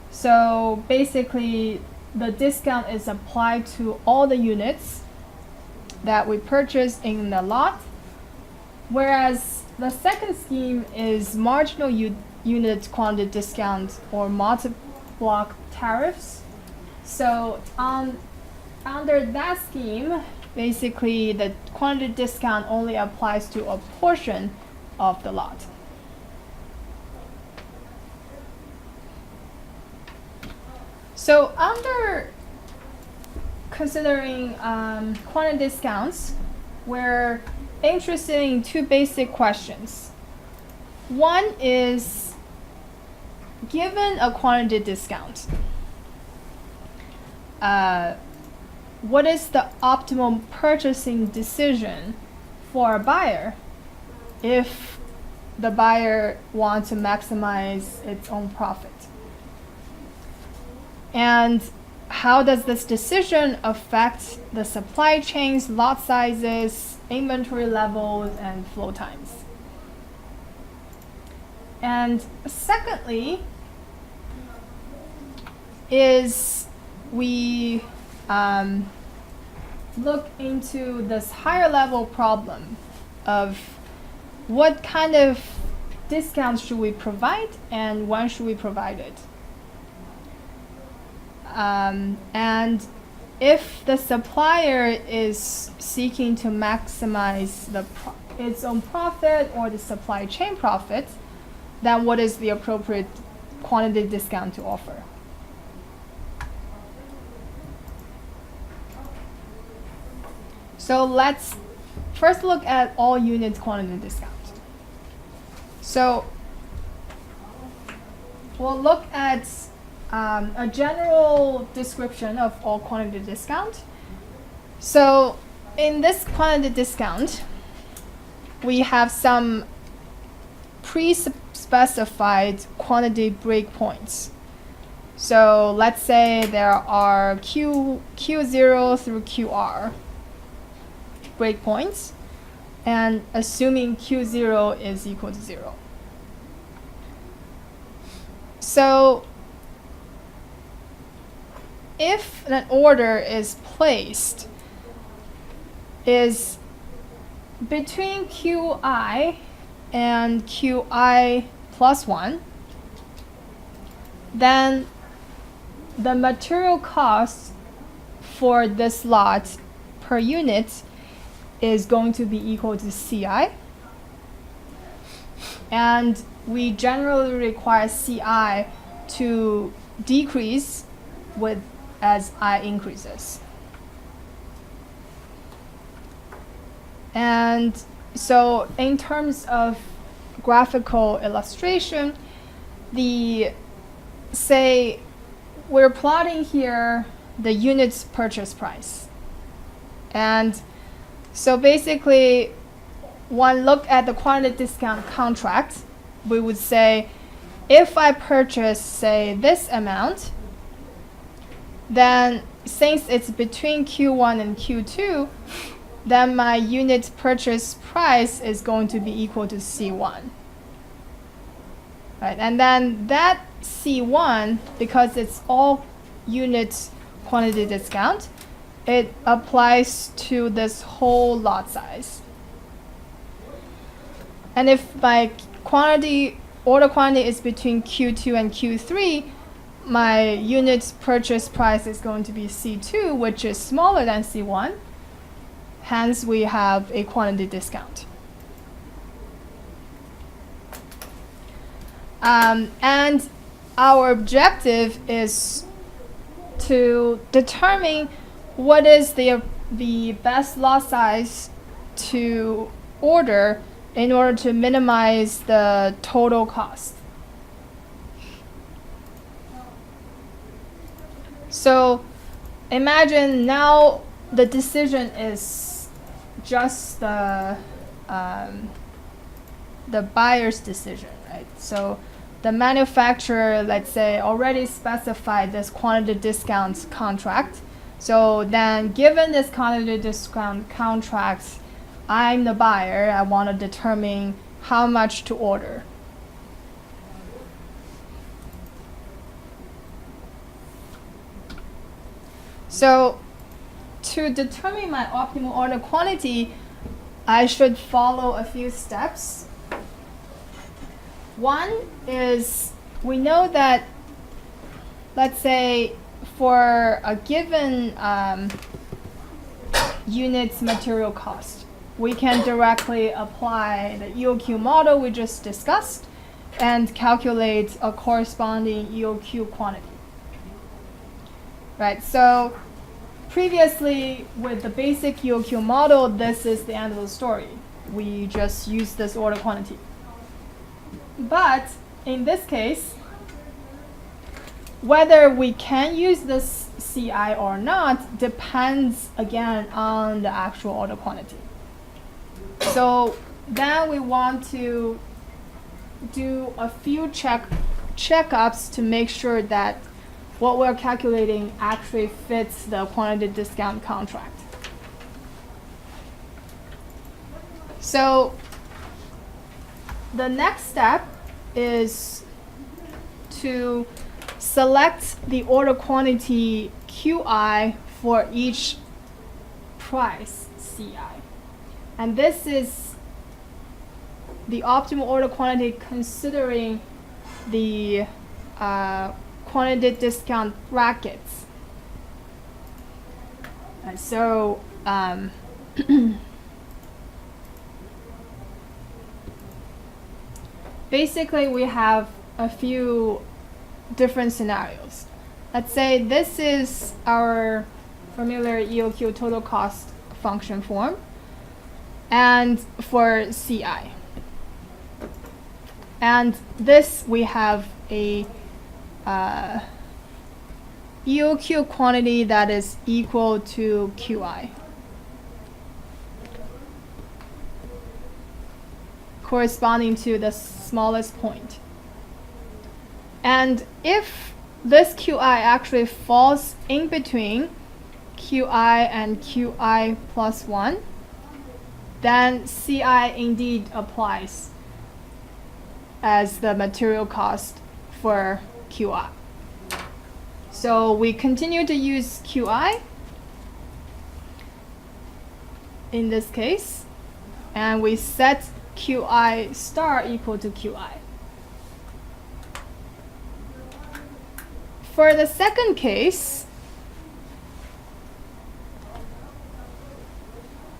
So basically, the discount is applied to all the units that we purchase in the lot. Whereas the second scheme is marginal unit quantity discount or multi-block tariffs. So under that scheme, basically the quantity discount only applies to a portion of the lot. So under considering quantity discounts, we're interested in two basic questions. One is, given a quantity discount, what is the optimal purchasing decision for a buyer if the buyer wants to maximize its own profit? And how does this decision affect the supply chains, lot sizes, inventory levels, and flow times? And secondly, is we look into this higher level problem of what kind of discounts should we provide and when should we provide it? And if the supplier is seeking to maximize its own profit or the supply chain profit, then what is the appropriate quantity discount to offer? So let's first look at all unit quantity discount. So we'll look at a general description of all quantity discount. So in this quantity discount, we have some pre-specified quantity breakpoints. So let's say there are Q0 through QR breakpoints, and assuming Q0 is equal to 0. So if an order is placed is between Qi and Qi plus 1, then the material cost for this lot per unit is going to be equal to Ci. And we generally require Ci to decrease as I increases. And so in terms of graphical illustration, say we're plotting here the unit's purchase price. And so basically, one look at the quantity discount contract, we would say, if I purchase, say, this amount, then since it's between Q1 and Q2, then my unit purchase price is going to be equal to C1. Right? And then that C1, because it's all unit quantity discount, it applies to this whole lot size. And if my order quantity is between Q2 and Q3, my unit purchase price is going to be C2, which is smaller than C1. Hence, we have a quantity discount. And our objective is to determine what is the best lot size to order in order to minimize the total cost. So imagine now the decision is just the the buyer's decision, right? So the manufacturer, let's say, already specified this quantity discount contract. So then, given this quantity discount contract, I'm the buyer. I want to determine how much to order. So to determine my optimal order quantity, I should follow a few steps. One is, we know that, let's say, for a given unit's material cost, we can directly apply the EOQ model we just discussed and calculate a corresponding EOQ quantity. Right, so previously with the basic EOQ model, this is the end of the story. We just use this order quantity. But in this case, whether we can use this CI or not depends again on the actual order quantity. So then we want to do a few checkups to make sure that what we're calculating actually fits the quantity discount contract. So the next step is to select the order quantity QI for each price CI. And this is the optimal order quantity considering the quantity discount brackets. So basically we have a few different scenarios. Let's say this is our familiar EOQ total cost function form, and for CI. And this we have a EOQ quantity that is equal to QI, corresponding to the smallest point. And if this QI actually falls in between QI and QI plus 1, then CI indeed applies as the material cost for QI. So we continue to use QI in this case, and we set QI star equal to QI. For the second case,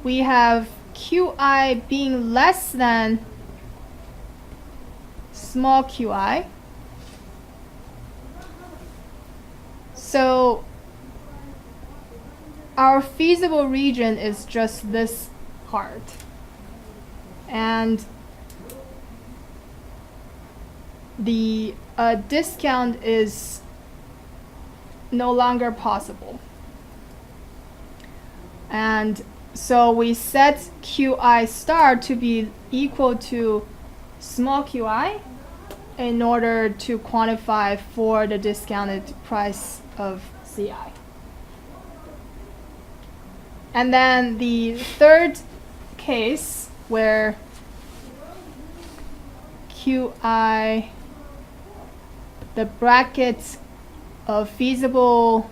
we have QI being less than small QI. So our feasible region is just this part. And the discount is no longer possible. And so we set QI star to be equal to small QI in order to quantify for the discounted price of CI. And then the third case where QI, the bracket of feasible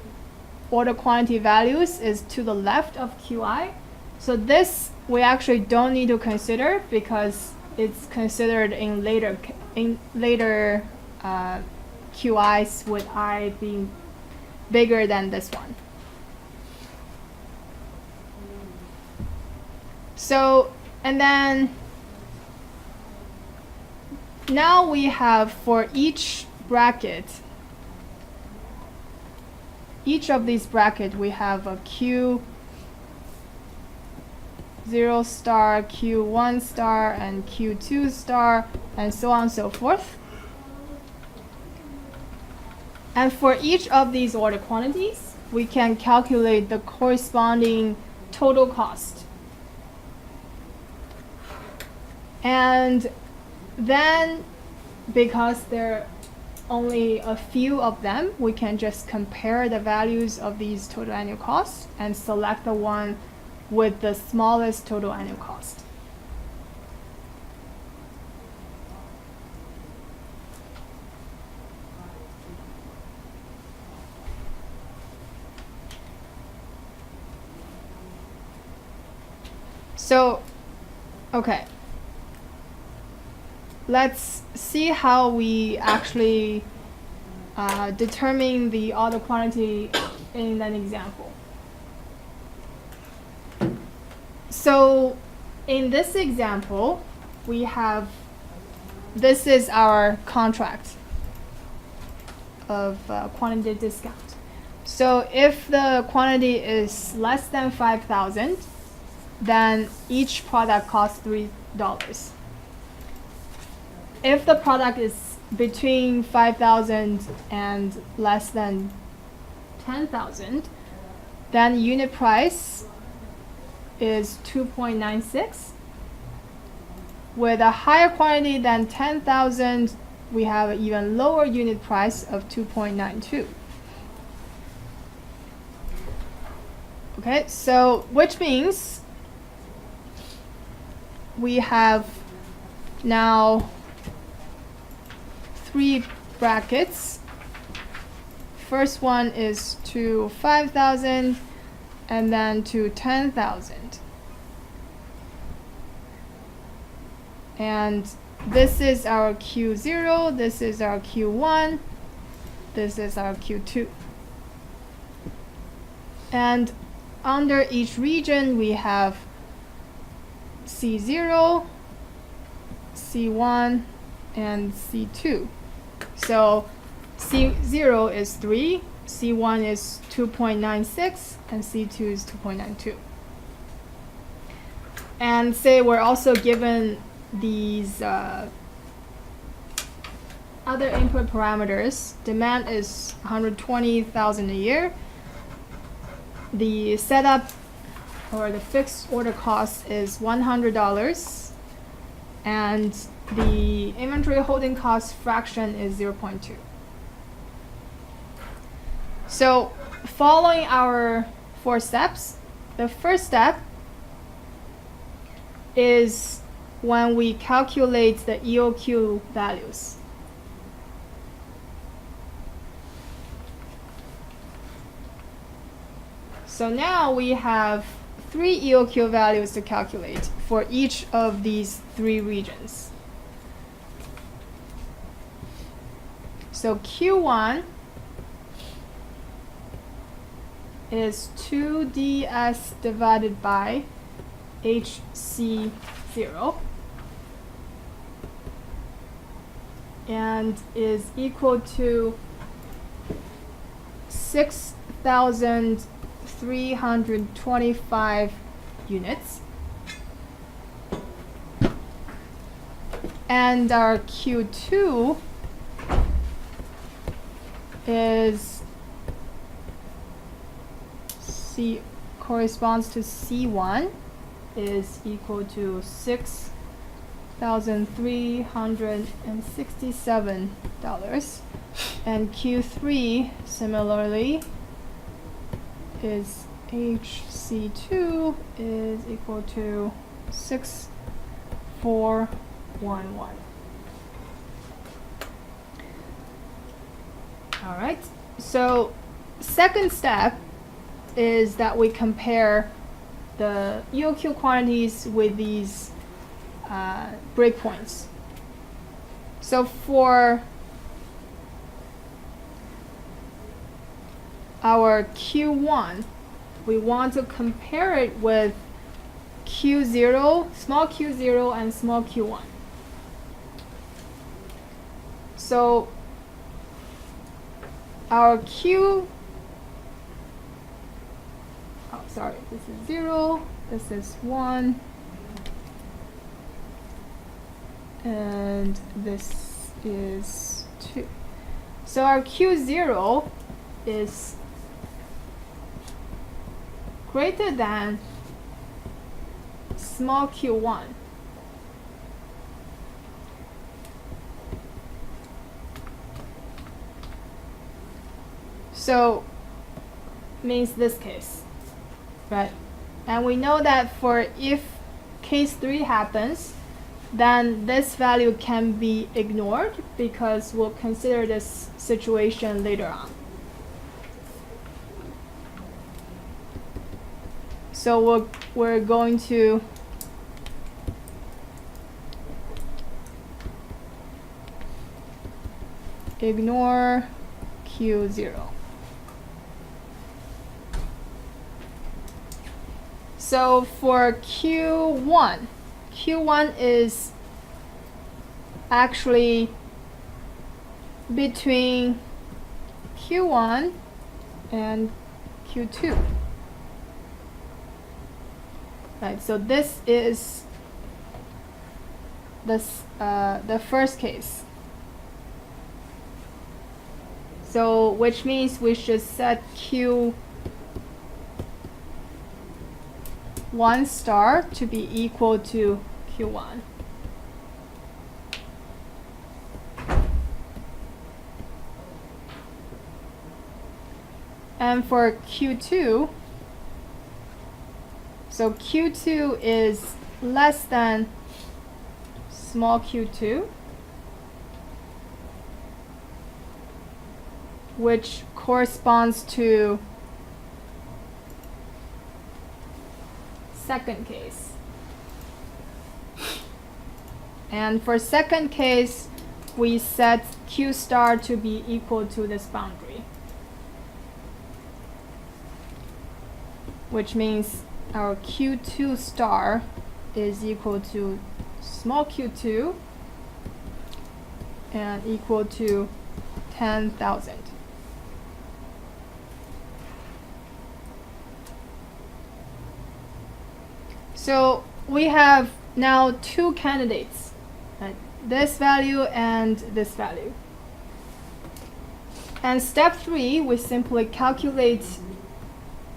order quantity values is to the left of QI. So this we actually don't need to consider because it's considered in later QIs with I being bigger than this one. So, and then now we have for each bracket, each of these brackets we have a Q0 star, Q1 star, and Q2 star, and so on and so forth. And for each of these order quantities, we can calculate the corresponding total cost. And then, because there are only a few of them, we can just compare the values of these total annual costs and select the one with the smallest total annual cost. So, okay. Let's see how we actually determine the order quantity in an example. So, in this example, we have, this is our contract of quantity discount. So, if the quantity is less than 5,000, then each product costs $3. If the product is between 5,000 and less than 10,000, then unit price is 2.96. With a higher quantity than 10,000, we have an even lower unit price of 2.92. Okay, so which means we have now 3 brackets. First one is to 5,000 and then to 10,000. And this is our Q0, this is our Q1, this is our Q2. And under each region we have C0, C1, and C2. So C0 is 3, C1 is 2.96, and C2 is 2.92. And say we're also given these other input parameters. Demand is 120,000 a year. The setup or the fixed order cost is $100, and the inventory holding cost fraction is 0.2. So following our 4 steps, the first step is when we calculate the EOQ values. So now we have 3 EOQ values to calculate for each of these 3 regions. So Q1 is 2DS divided by HC0 and is equal to 6,325 units. And our Q2 is corresponds to C1 is equal to $6,367, and Q3 similarly is HC2 is equal to 6,411. All right, so second step is that we compare the EOQ quantities with these breakpoints. So for our Q1, we want to compare it with Q0, small q0, and small q1. So our Q, oh sorry, this is 0, this is 1, and this is 2. So our Q0 is greater than small q1. So means this case, right? And we know that for if case 3 happens, then this value can be ignored because we'll consider this situation later on. So we're going to ignore Q0. So for Q1 is actually between Q1 and Q2. Right, so this is the first case. So which means we should set Q1 star to be equal to Q1. And for Q2, so Q2 is less than small q2, which corresponds to second case. And for second case, we set Q star to be equal to this boundary, which means our Q2 star is equal to small q2 and equal to 10,000. So we have now two candidates, right? This value and this value. And step 3, we simply calculate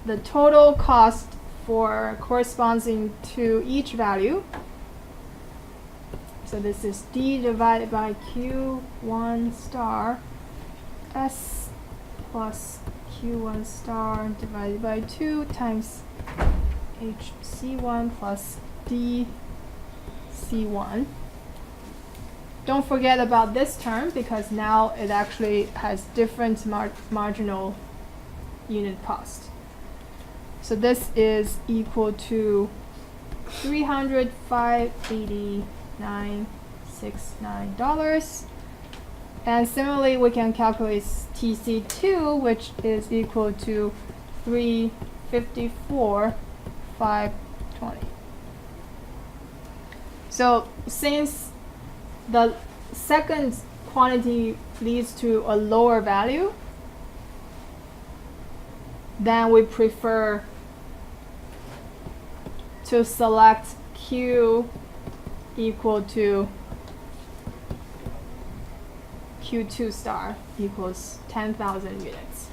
the total cost for corresponding to each value. So this is D divided by Q1 star S plus Q1 star divided by 2 times HC1 plus DC1. Don't forget about this term because now it actually has different marginal unit cost. So this is equal to $305.8969. And similarly, we can calculate TC2, which is equal to $354.520. So since the second quantity leads to a lower value, then we prefer to select Q equal to Q2 star equals 10,000 units.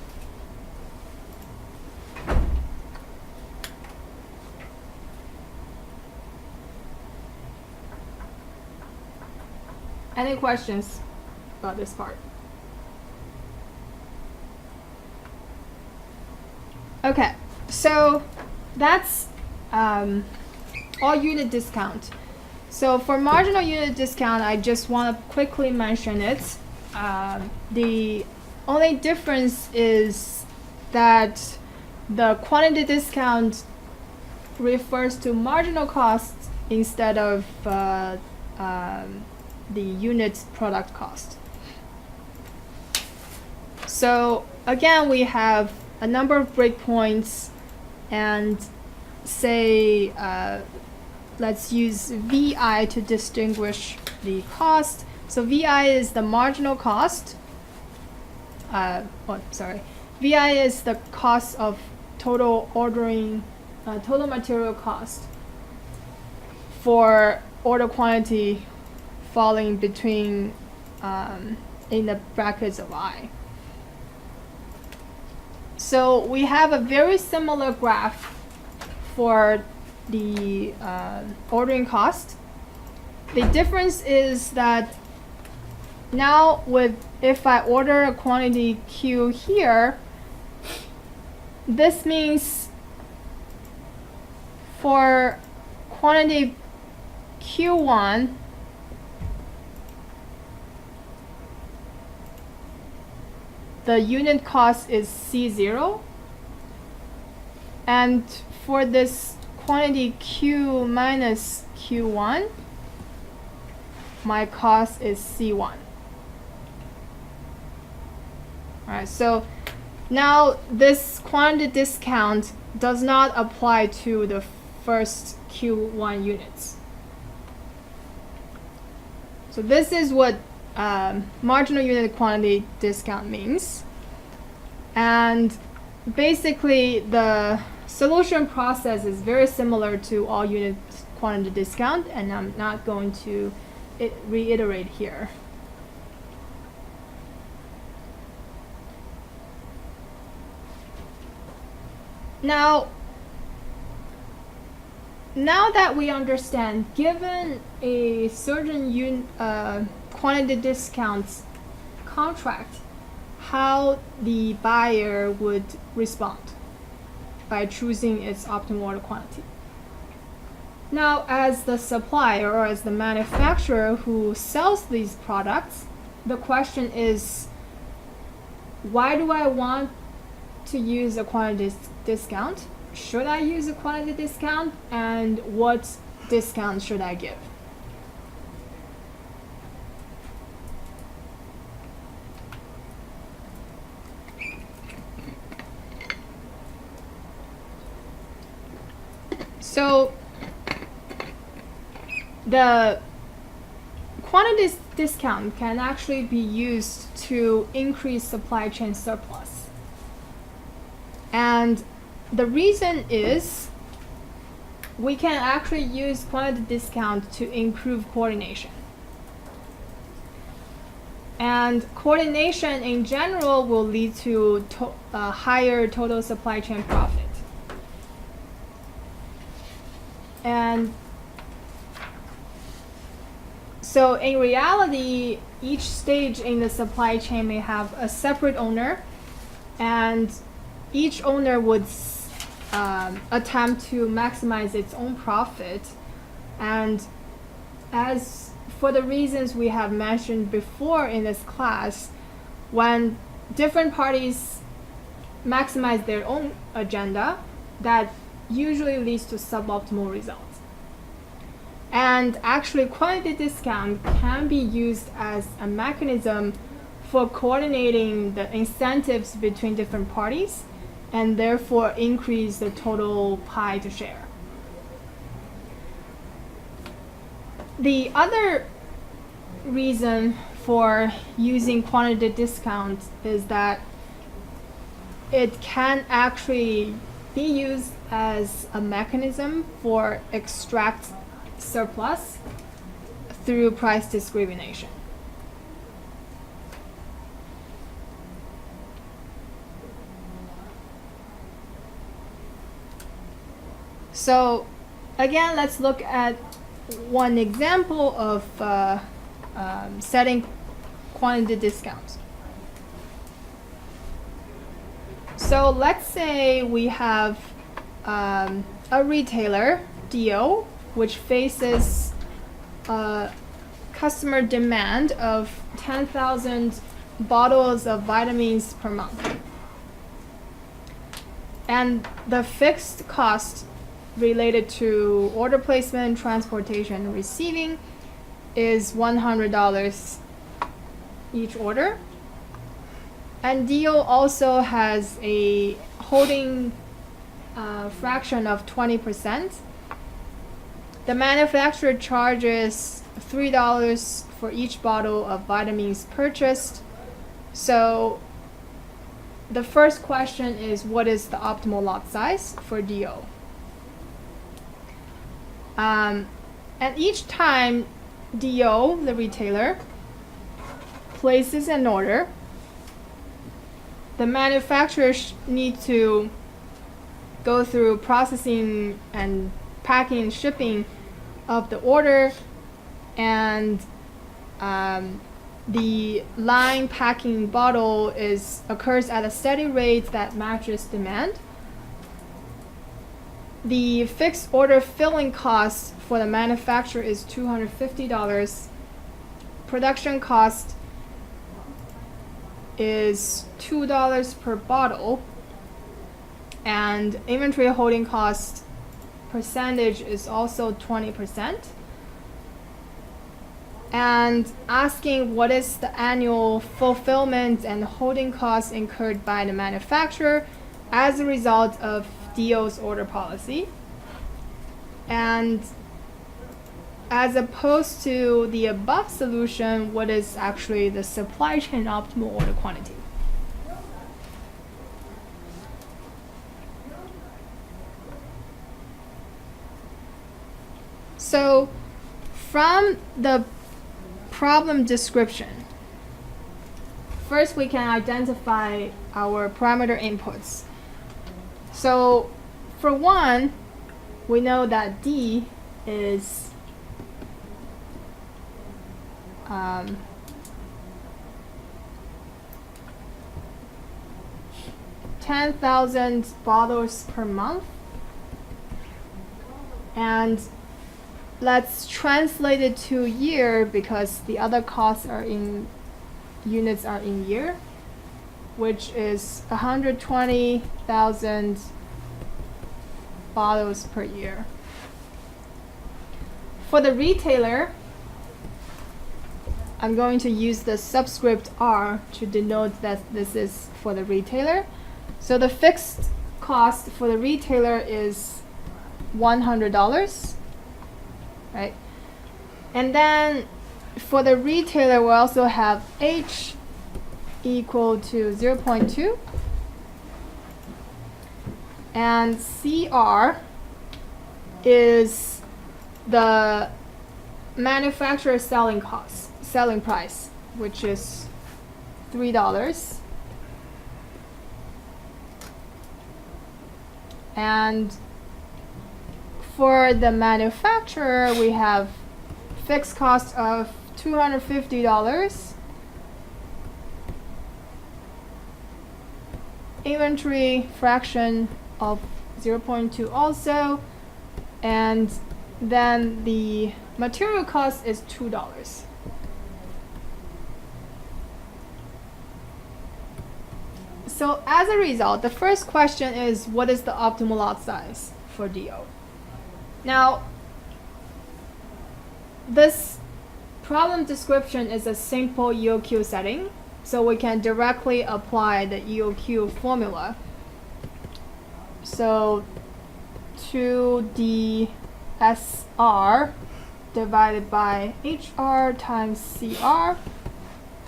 Any questions about this part? Okay, so that's all unit discount. So for marginal unit discount, I just want to quickly mention it. The only difference is that the quantity discount refers to marginal costs instead of the unit product cost. So again, we have a number of breakpoints, and say let's use VI to distinguish the cost. So VI is the marginal cost. VI is the cost of total ordering, total material cost for order quantity falling between in the brackets of I. So we have a very similar graph for the ordering cost. The difference is that now if I order a quantity Q here, this means for quantity Q1, the unit cost is C0. And for this quantity Q minus Q1, my cost is C1. Alright, so now this quantity discount does not apply to the first Q1 units. So this is what marginal unit quantity discount means. And basically the solution process is very similar to all unit quantity discount, and I'm not going to reiterate here. Now that we understand, given a certain quantity discounts contract, how the buyer would respond by choosing its optimal order quantity. Now, as the supplier or as the manufacturer who sells these products, the question is, why do I want to use a quantity discount? Should I use a quantity discount, and what discount should I give? So the quantity discount can actually be used to increase supply chain surplus. And the reason is we can actually use quantity discount to improve coordination. And coordination in general will lead to higher total supply chain profit. And so in reality, each stage in the supply chain may have a separate owner, and each owner would attempt to maximize its own profit. And as for the reasons we have mentioned before in this class, when different parties maximize their own agenda, that usually leads to suboptimal results. And actually, quantity discount can be used as a mechanism for coordinating the incentives between different parties, and therefore increase the total pie to share. The other reason for using quantity discount is that it can actually be used as a mechanism for extract surplus through price discrimination. So again, let's look at one example of setting quantity discounts. So let's say we have a retailer, DO, which faces customer demand of 10,000 bottles of vitamins per month. And the fixed cost related to order placement, transportation, and receiving is $100 each order. And DO also has a holding fraction of 20%. The manufacturer charges $3 for each bottle of vitamins purchased. So the first question is, what is the optimal lot size for DO? And each time DO, the retailer, places an order, the manufacturers need to go through processing and packing and shipping of the order, and the line packing bottle occurs at a steady rate that matches demand. the fixed order filling cost for the manufacturer is $250. Production cost is $2 per bottle, and inventory holding cost percentage is also 20%. And asking what is the annual fulfillment and holding costs incurred by the manufacturer as a result of DO's order policy. And as opposed to the above solution, what is actually the supply chain optimal order quantity? So from the problem description, first we can identify our parameter inputs. So for one, we know that D is 10,000 bottles per month, and let's translate it to year because the other costs are in units are in year, which is 120,000 bottles per year. For the retailer, I'm going to use the subscript R to denote that this is for the retailer. So the fixed cost for the retailer is $100, right? And then for the retailer, we also have H equal to 0.2, and CR is the manufacturer selling price, which is $3. And for the manufacturer, we have fixed cost of $250, inventory fraction of 0.2 also, and then the material cost is $2. So as a result, the first question is, what is the optimal lot size for DO? Now, this problem description is a simple EOQ setting, so we can directly apply the EOQ formula. So 2DSR divided by HR times CR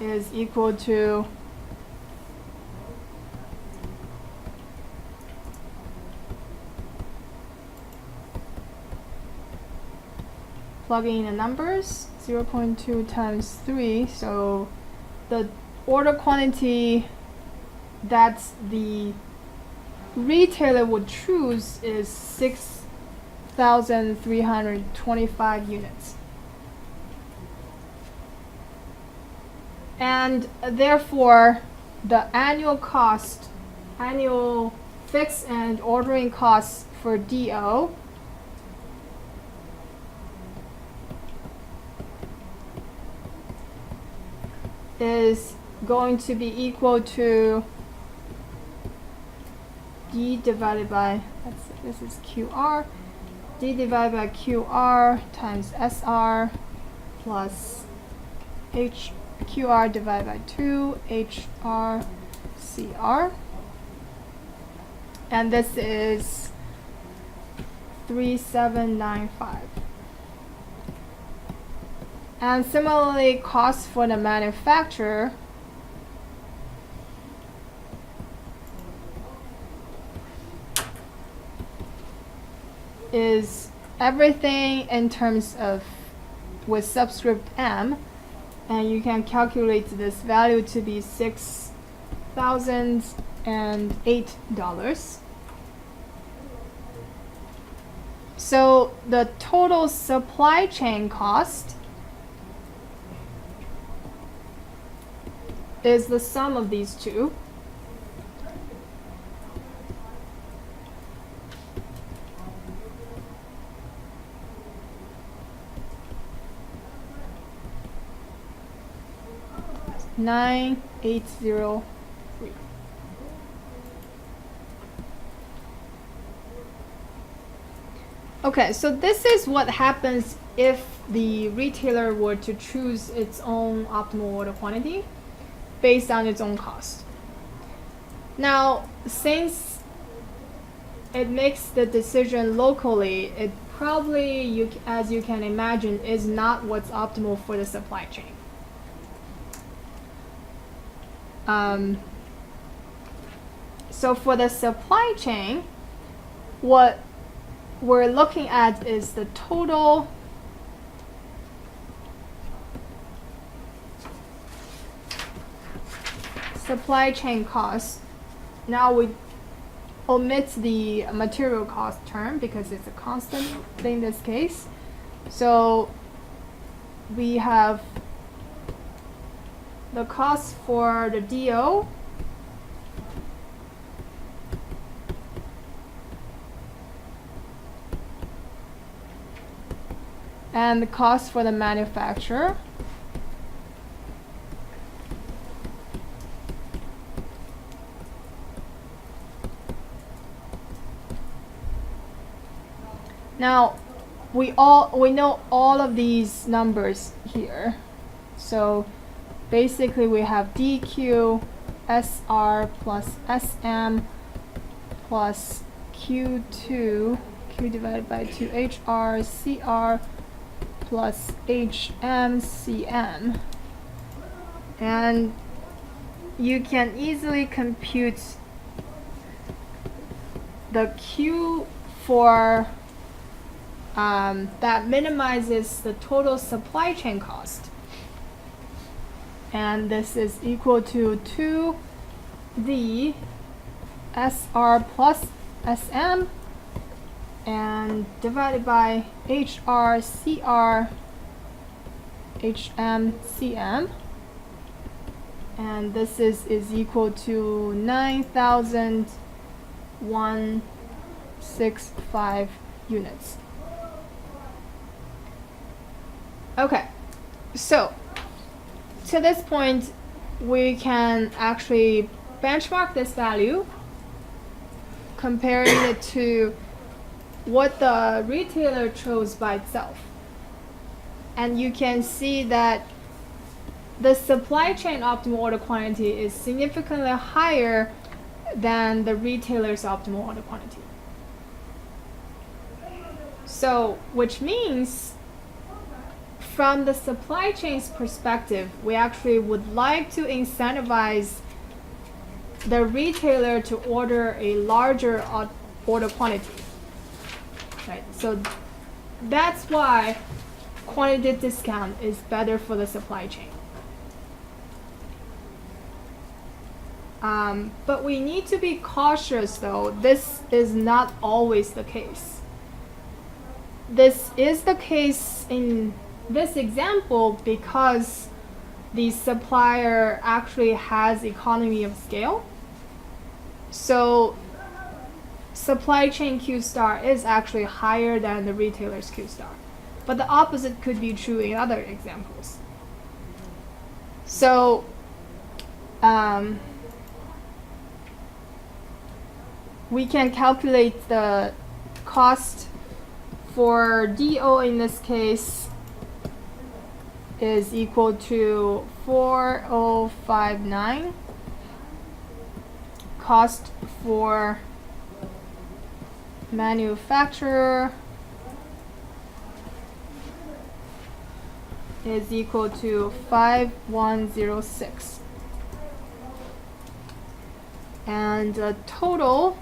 is equal to plugging in the numbers, 0.2 times 3, so the order quantity that the retailer would choose is 6,325 units. And therefore, the annual fixed and ordering costs for DO is going to be equal to D divided by, this is QR, D divided by QR times SR plus QR divided by 2 HR CR, and this is 3795. And similarly, cost for the manufacturer is everything in terms of with subscript M, and you can calculate this value to be $6,008. So the total supply chain cost is the sum of these two. 9803. Okay, so this is what happens if the retailer were to choose its own optimal order quantity based on its own cost. Now, since it makes the decision locally, it probably, as you can imagine, is not what's optimal for the supply chain. So for the supply chain, what we're looking at is the total supply chain cost. Now we omit the material cost term because it's a constant in this case. So we have the cost for the DO and the cost for the manufacturer. Now, we know all of these numbers here. So basically we have DQ, SR plus SM plus Q2, Q divided by 2, HR, CR plus HM, CM. And you can easily compute the Q for that minimizes the total supply chain cost. And this is equal to 2D SR plus SM and divided by HR, CR, HM, CM. And this is equal to 9,165 units. Okay, so to this point, we can actually benchmark this value, comparing it to what the retailer chose by itself. And you can see that the supply chain optimal order quantity is significantly higher than the retailer's optimal order quantity. So, which means from the supply chain's perspective, we actually would like to incentivize the retailer to order a larger order quantity. Right? So that's why quantity discount is better for the supply chain. But we need to be cautious though. This is not always the case. This is the case in this example because the supplier actually has economy of scale. So supply chain Q star is actually higher than the retailer's Q star. But the opposite could be true in other examples. So we can calculate the cost for DO in this case is equal to 4059. Cost for manufacturer is equal to 5106. And the total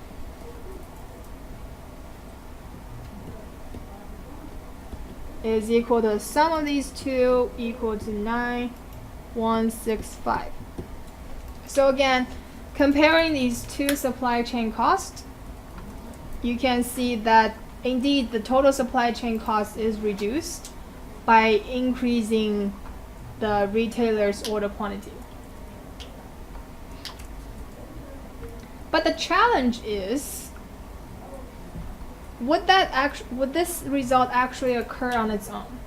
is equal to the sum of these two, equal to 9165. So again, comparing these two supply chain costs, you can see that indeed the total supply chain cost is reduced by increasing the retailer's order quantity. But the challenge is, would this result actually occur on its own?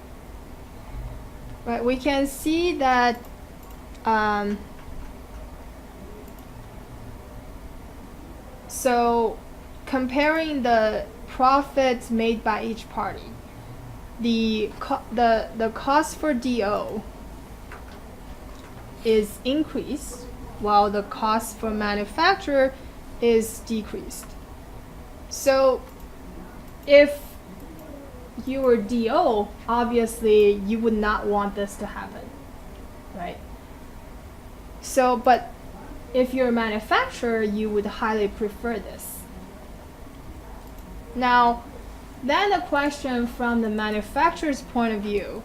Right, we can see that So comparing the profits made by each party, the cost for DO is increased while the cost for manufacturer is decreased. So if you were DO, obviously you would not want this to happen, right? So, but if you're a manufacturer, you would highly prefer this. Now, then the question from the manufacturer's point of view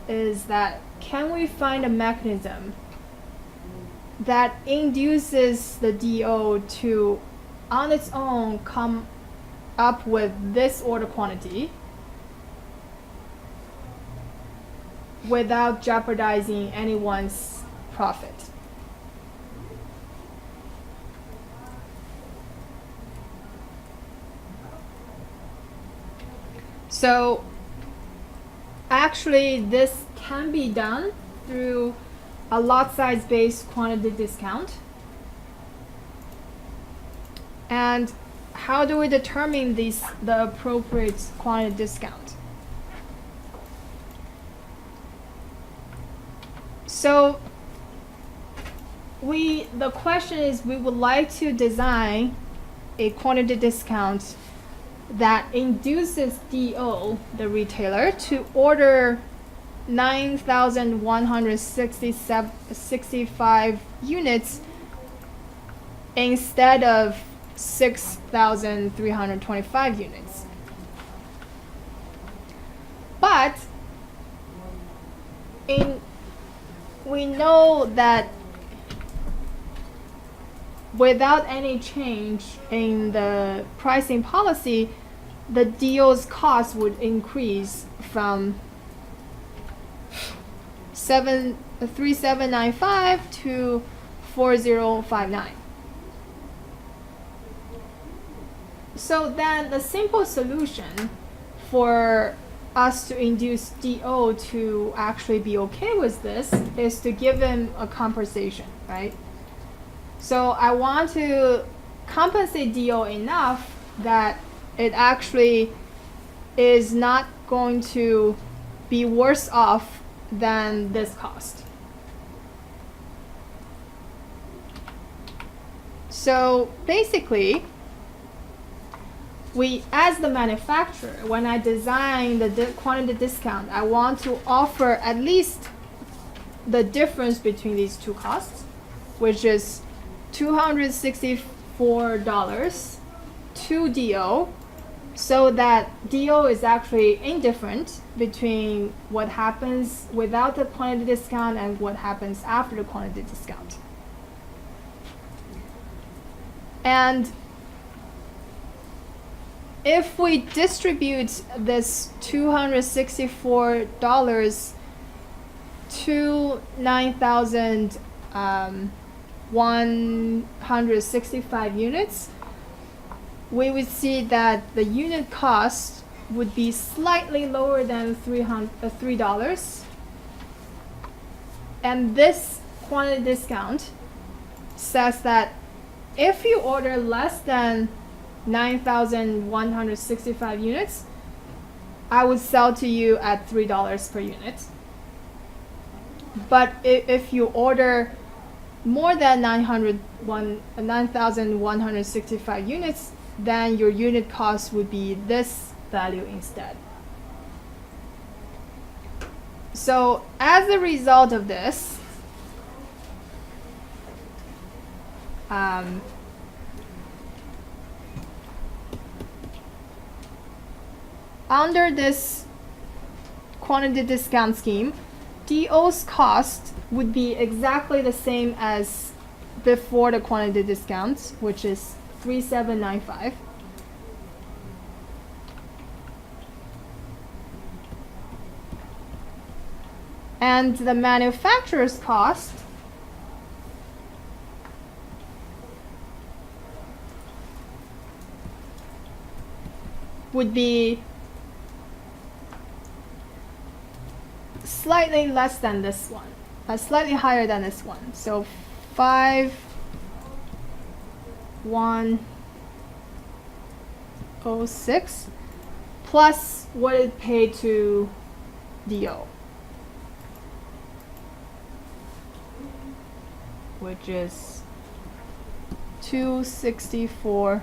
is that can we find a mechanism that induces the DO to, on its own, come up with this order quantity without jeopardizing anyone's profit? So actually this can be done through a lot size based quantity discount. And how do we determine the appropriate quantity discount? So the question is, we would like to design a quantity discount that induces DO, the retailer, to order 9,165 units instead of 6,325 units. But we know that without any change in the pricing policy, the DO's cost would increase from 3795 to 4059. So then the simple solution for us to induce DO to actually be okay with this is to give him a compensation, right? So I want to compensate DO enough that it actually is not going to be worse off than this cost. So basically, as the manufacturer, when I design the quantity discount, I want to offer at least the difference between these two costs, which is $264 to DO, so that DO is actually indifferent between what happens without the quantity discount and what happens after the quantity discount. And if we distribute this $264 to 9,165 units, we would see that the unit cost would be slightly lower than $3. And this quantity discount says that if you order less than 9,165 units, I would sell to you at $3 per unit. But if you order more than 9,165 units, then your unit cost would be this value instead. So as a result of this, under this quantity discount scheme, DO's cost would be exactly the same as before the quantity discount, which is $3,795. And the manufacturer's cost would be slightly less than this one. slightly higher than this one. So 5, 1, 06 plus what it paid to DO, which is $264.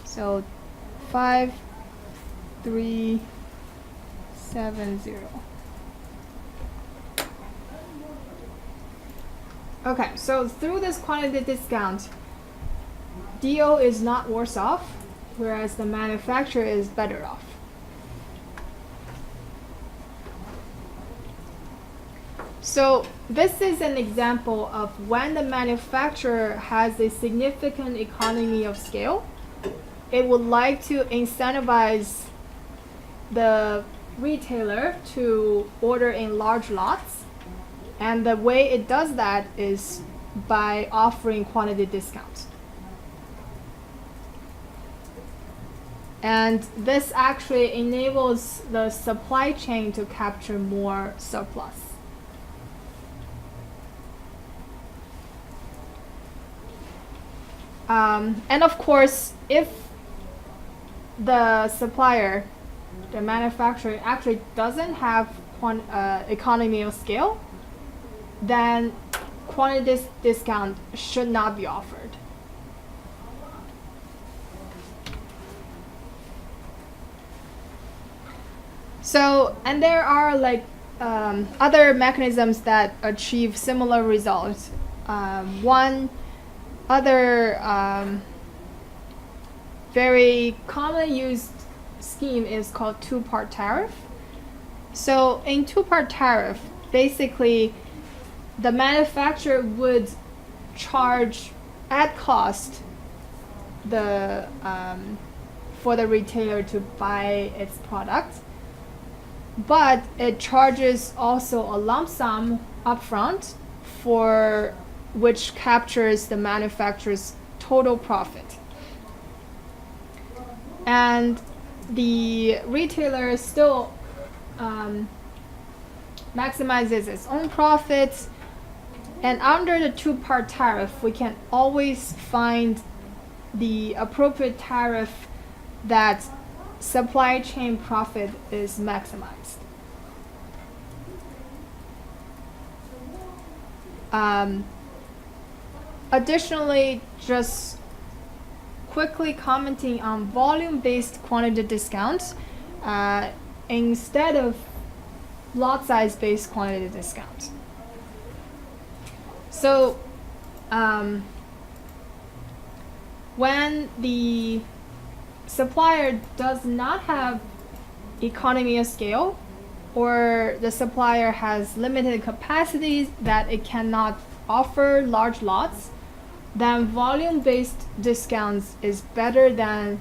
So 5370. Okay, so through this quantity discount, DO is not worse off, whereas the manufacturer is better off. So this is an example of when the manufacturer has a significant economy of scale, it would like to incentivize the retailer to order in large lots, and the way it does that is by offering quantity discounts. And this actually enables the supply chain to capture more surplus. And of course, if the supplier, the manufacturer, actually doesn't have economy of scale, then quantity discount should not be offered. So, and there are like other mechanisms that achieve similar results. One other very commonly used scheme is called two-part tariff. So in two-part tariff, basically the manufacturer would charge at cost the for the retailer to buy its product, but it charges also a lump sum upfront for which captures the manufacturer's total profit. And the retailer still maximizes its own profits. And under the two-part tariff, we can always find the appropriate tariff that supply chain profit is maximized. Additionally, just quickly commenting on volume-based quantity discounts instead of lot size-based quantity discounts. So when the supplier does not have economy of scale, or the supplier has limited capacities that it cannot offer large lots, then volume-based discounts is better than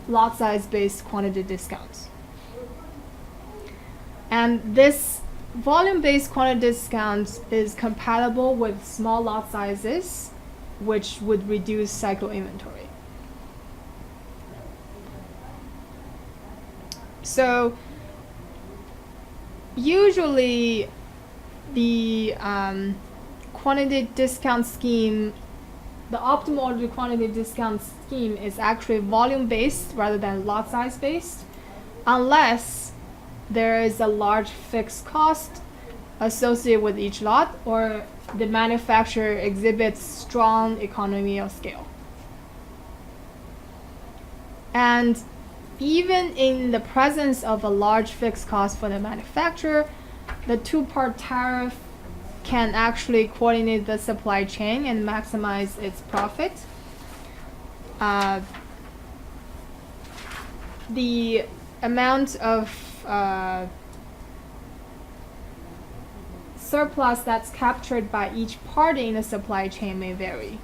lot size-based quantity discounts. And this volume-based quantity discounts is compatible with small lot sizes, which would reduce cycle inventory. So usually the quantity discount scheme, the optimal quantity discount scheme is actually volume-based rather than lot size-based, unless there is a large fixed cost associated with each lot, or the manufacturer exhibits strong economy of scale. And even in the presence of a large fixed cost for the manufacturer, the two-part tariff can actually coordinate the supply chain and maximize its profit. The amount of surplus that's captured by each party in the supply chain may vary.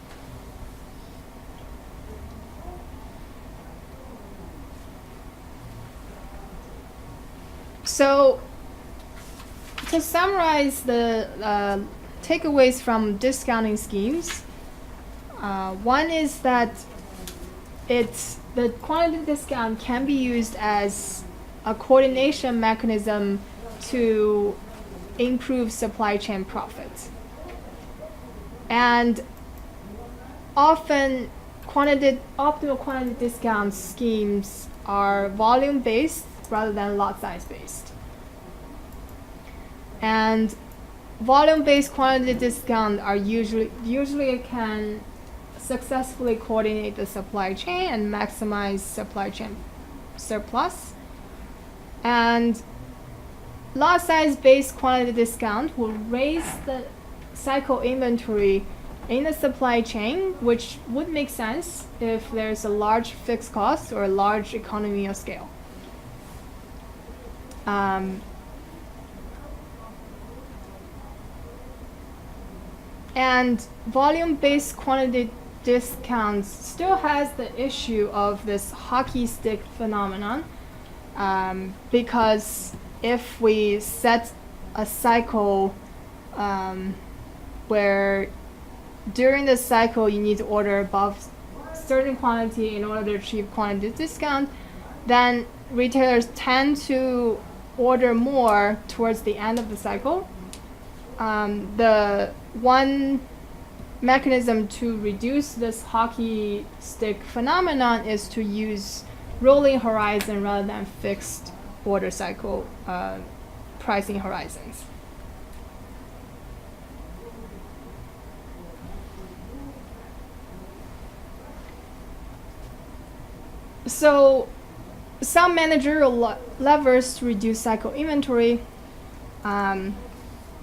So, to summarize the takeaways from discounting schemes, one is that the quantity discount can be used as a coordination mechanism to improve supply chain profit. And often optimal quantity discount schemes are volume based rather than lot size based. And volume based quantity discount are usually can successfully coordinate the supply chain and maximize supply chain surplus. And lot size based quantity discount will raise the cycle inventory in the supply chain, which would make sense if there's a large fixed cost or a large economy of scale. And volume-based quantity discounts still has the issue of this hockey stick phenomenon, because if we set a cycle where during the cycle you need to order above certain quantity in order to achieve quantity discount, then retailers tend to order more towards the end of the cycle. The one mechanism to reduce this hockey stick phenomenon is to use rolling horizon rather than fixed order cycle pricing horizons. So some managerial levers to reduce cycle inventory.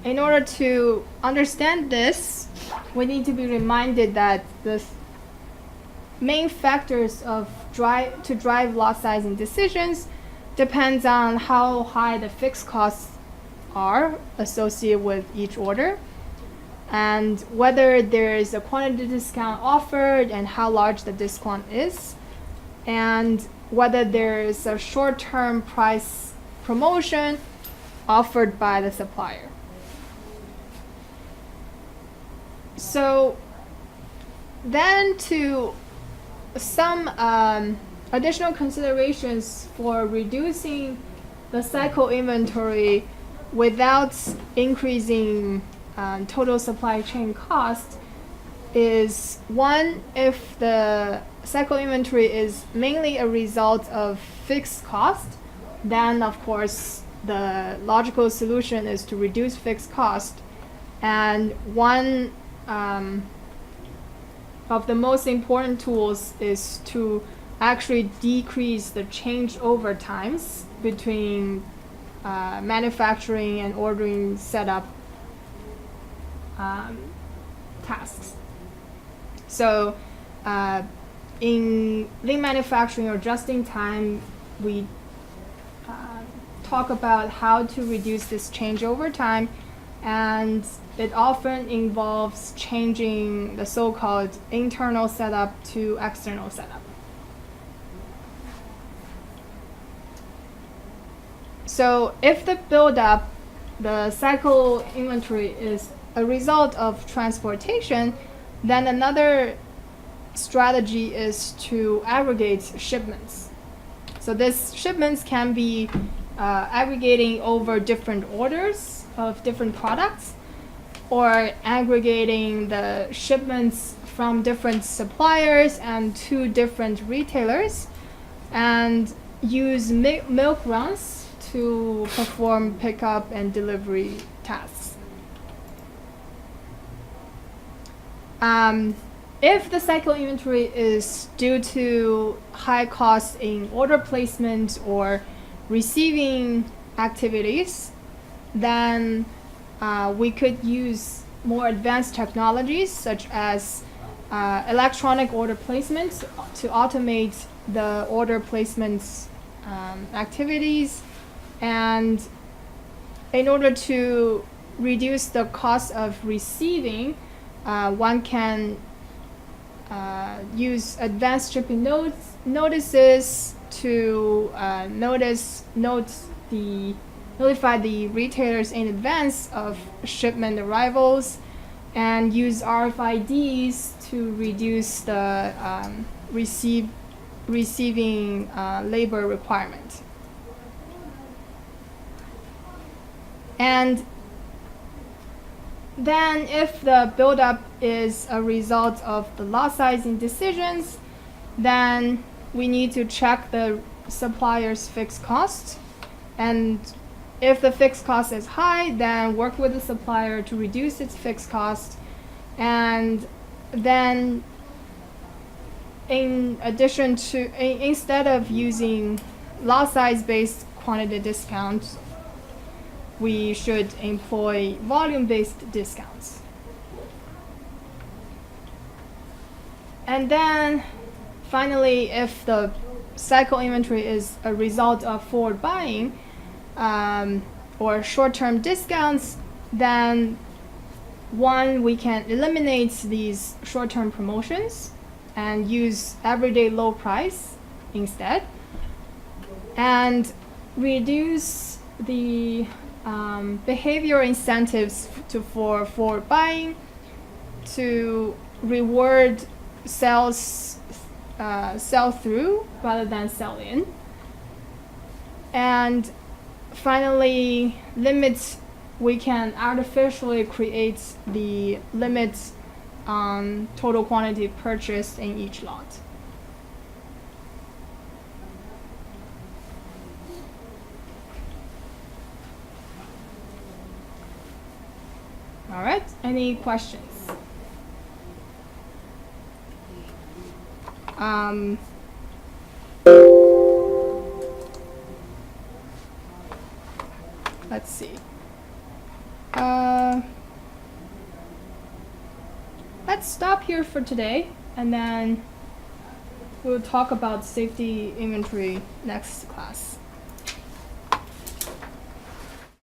In order to understand this, we need to be reminded that the main factors to drive lot sizing decisions depends on how high the fixed costs are associated with each order, and whether there is a quantity discount offered and how large the discount is, and whether there is a short-term price promotion offered by the supplier. So then to some additional considerations for reducing the cycle inventory without increasing total supply chain cost is, one, if the cycle inventory is mainly a result of fixed cost, then of course the logical solution is to reduce fixed cost. And one of the most important tools is to actually decrease the changeover times between manufacturing and ordering setup tasks. So in lean manufacturing or just-in-time, we talk about how to reduce this changeover time, and it often involves changing the so-called internal setup to external setup. So if the buildup, the cycle inventory, is a result of transportation, then another strategy is to aggregate shipments. So these shipments can be aggregating over different orders of different products, or aggregating the shipments from different suppliers and to different retailers, and use milk runs to perform pickup and delivery tasks. If the cycle inventory is due to high costs in order placement or receiving activities, then we could use more advanced technologies such as electronic order placement to automate the order placement activities. And in order to reduce the cost of receiving, one can use advanced shipping notices to notify the retailers in advance of shipment arrivals, and use RFIDs to reduce the receiving labor requirement. And then if the buildup is a result of the lot sizing decisions, then we need to check the supplier's fixed cost. And if the fixed cost is high, then work with the supplier to reduce its fixed cost. And then in addition to, instead of using lot size based quantity discounts, we should employ volume-based discounts. And then finally, if the cycle inventory is a result of forward buying or short-term discounts, then one, we can eliminate these short-term promotions and use everyday low price instead, and reduce the behavioral incentives for forward buying to reward sales sell through rather than sell in. And finally, limits, we can artificially create the limits on total quantity purchased in each lot. All right, any questions? Let's see. Let's stop here for today, and then we'll talk about safety inventory next class.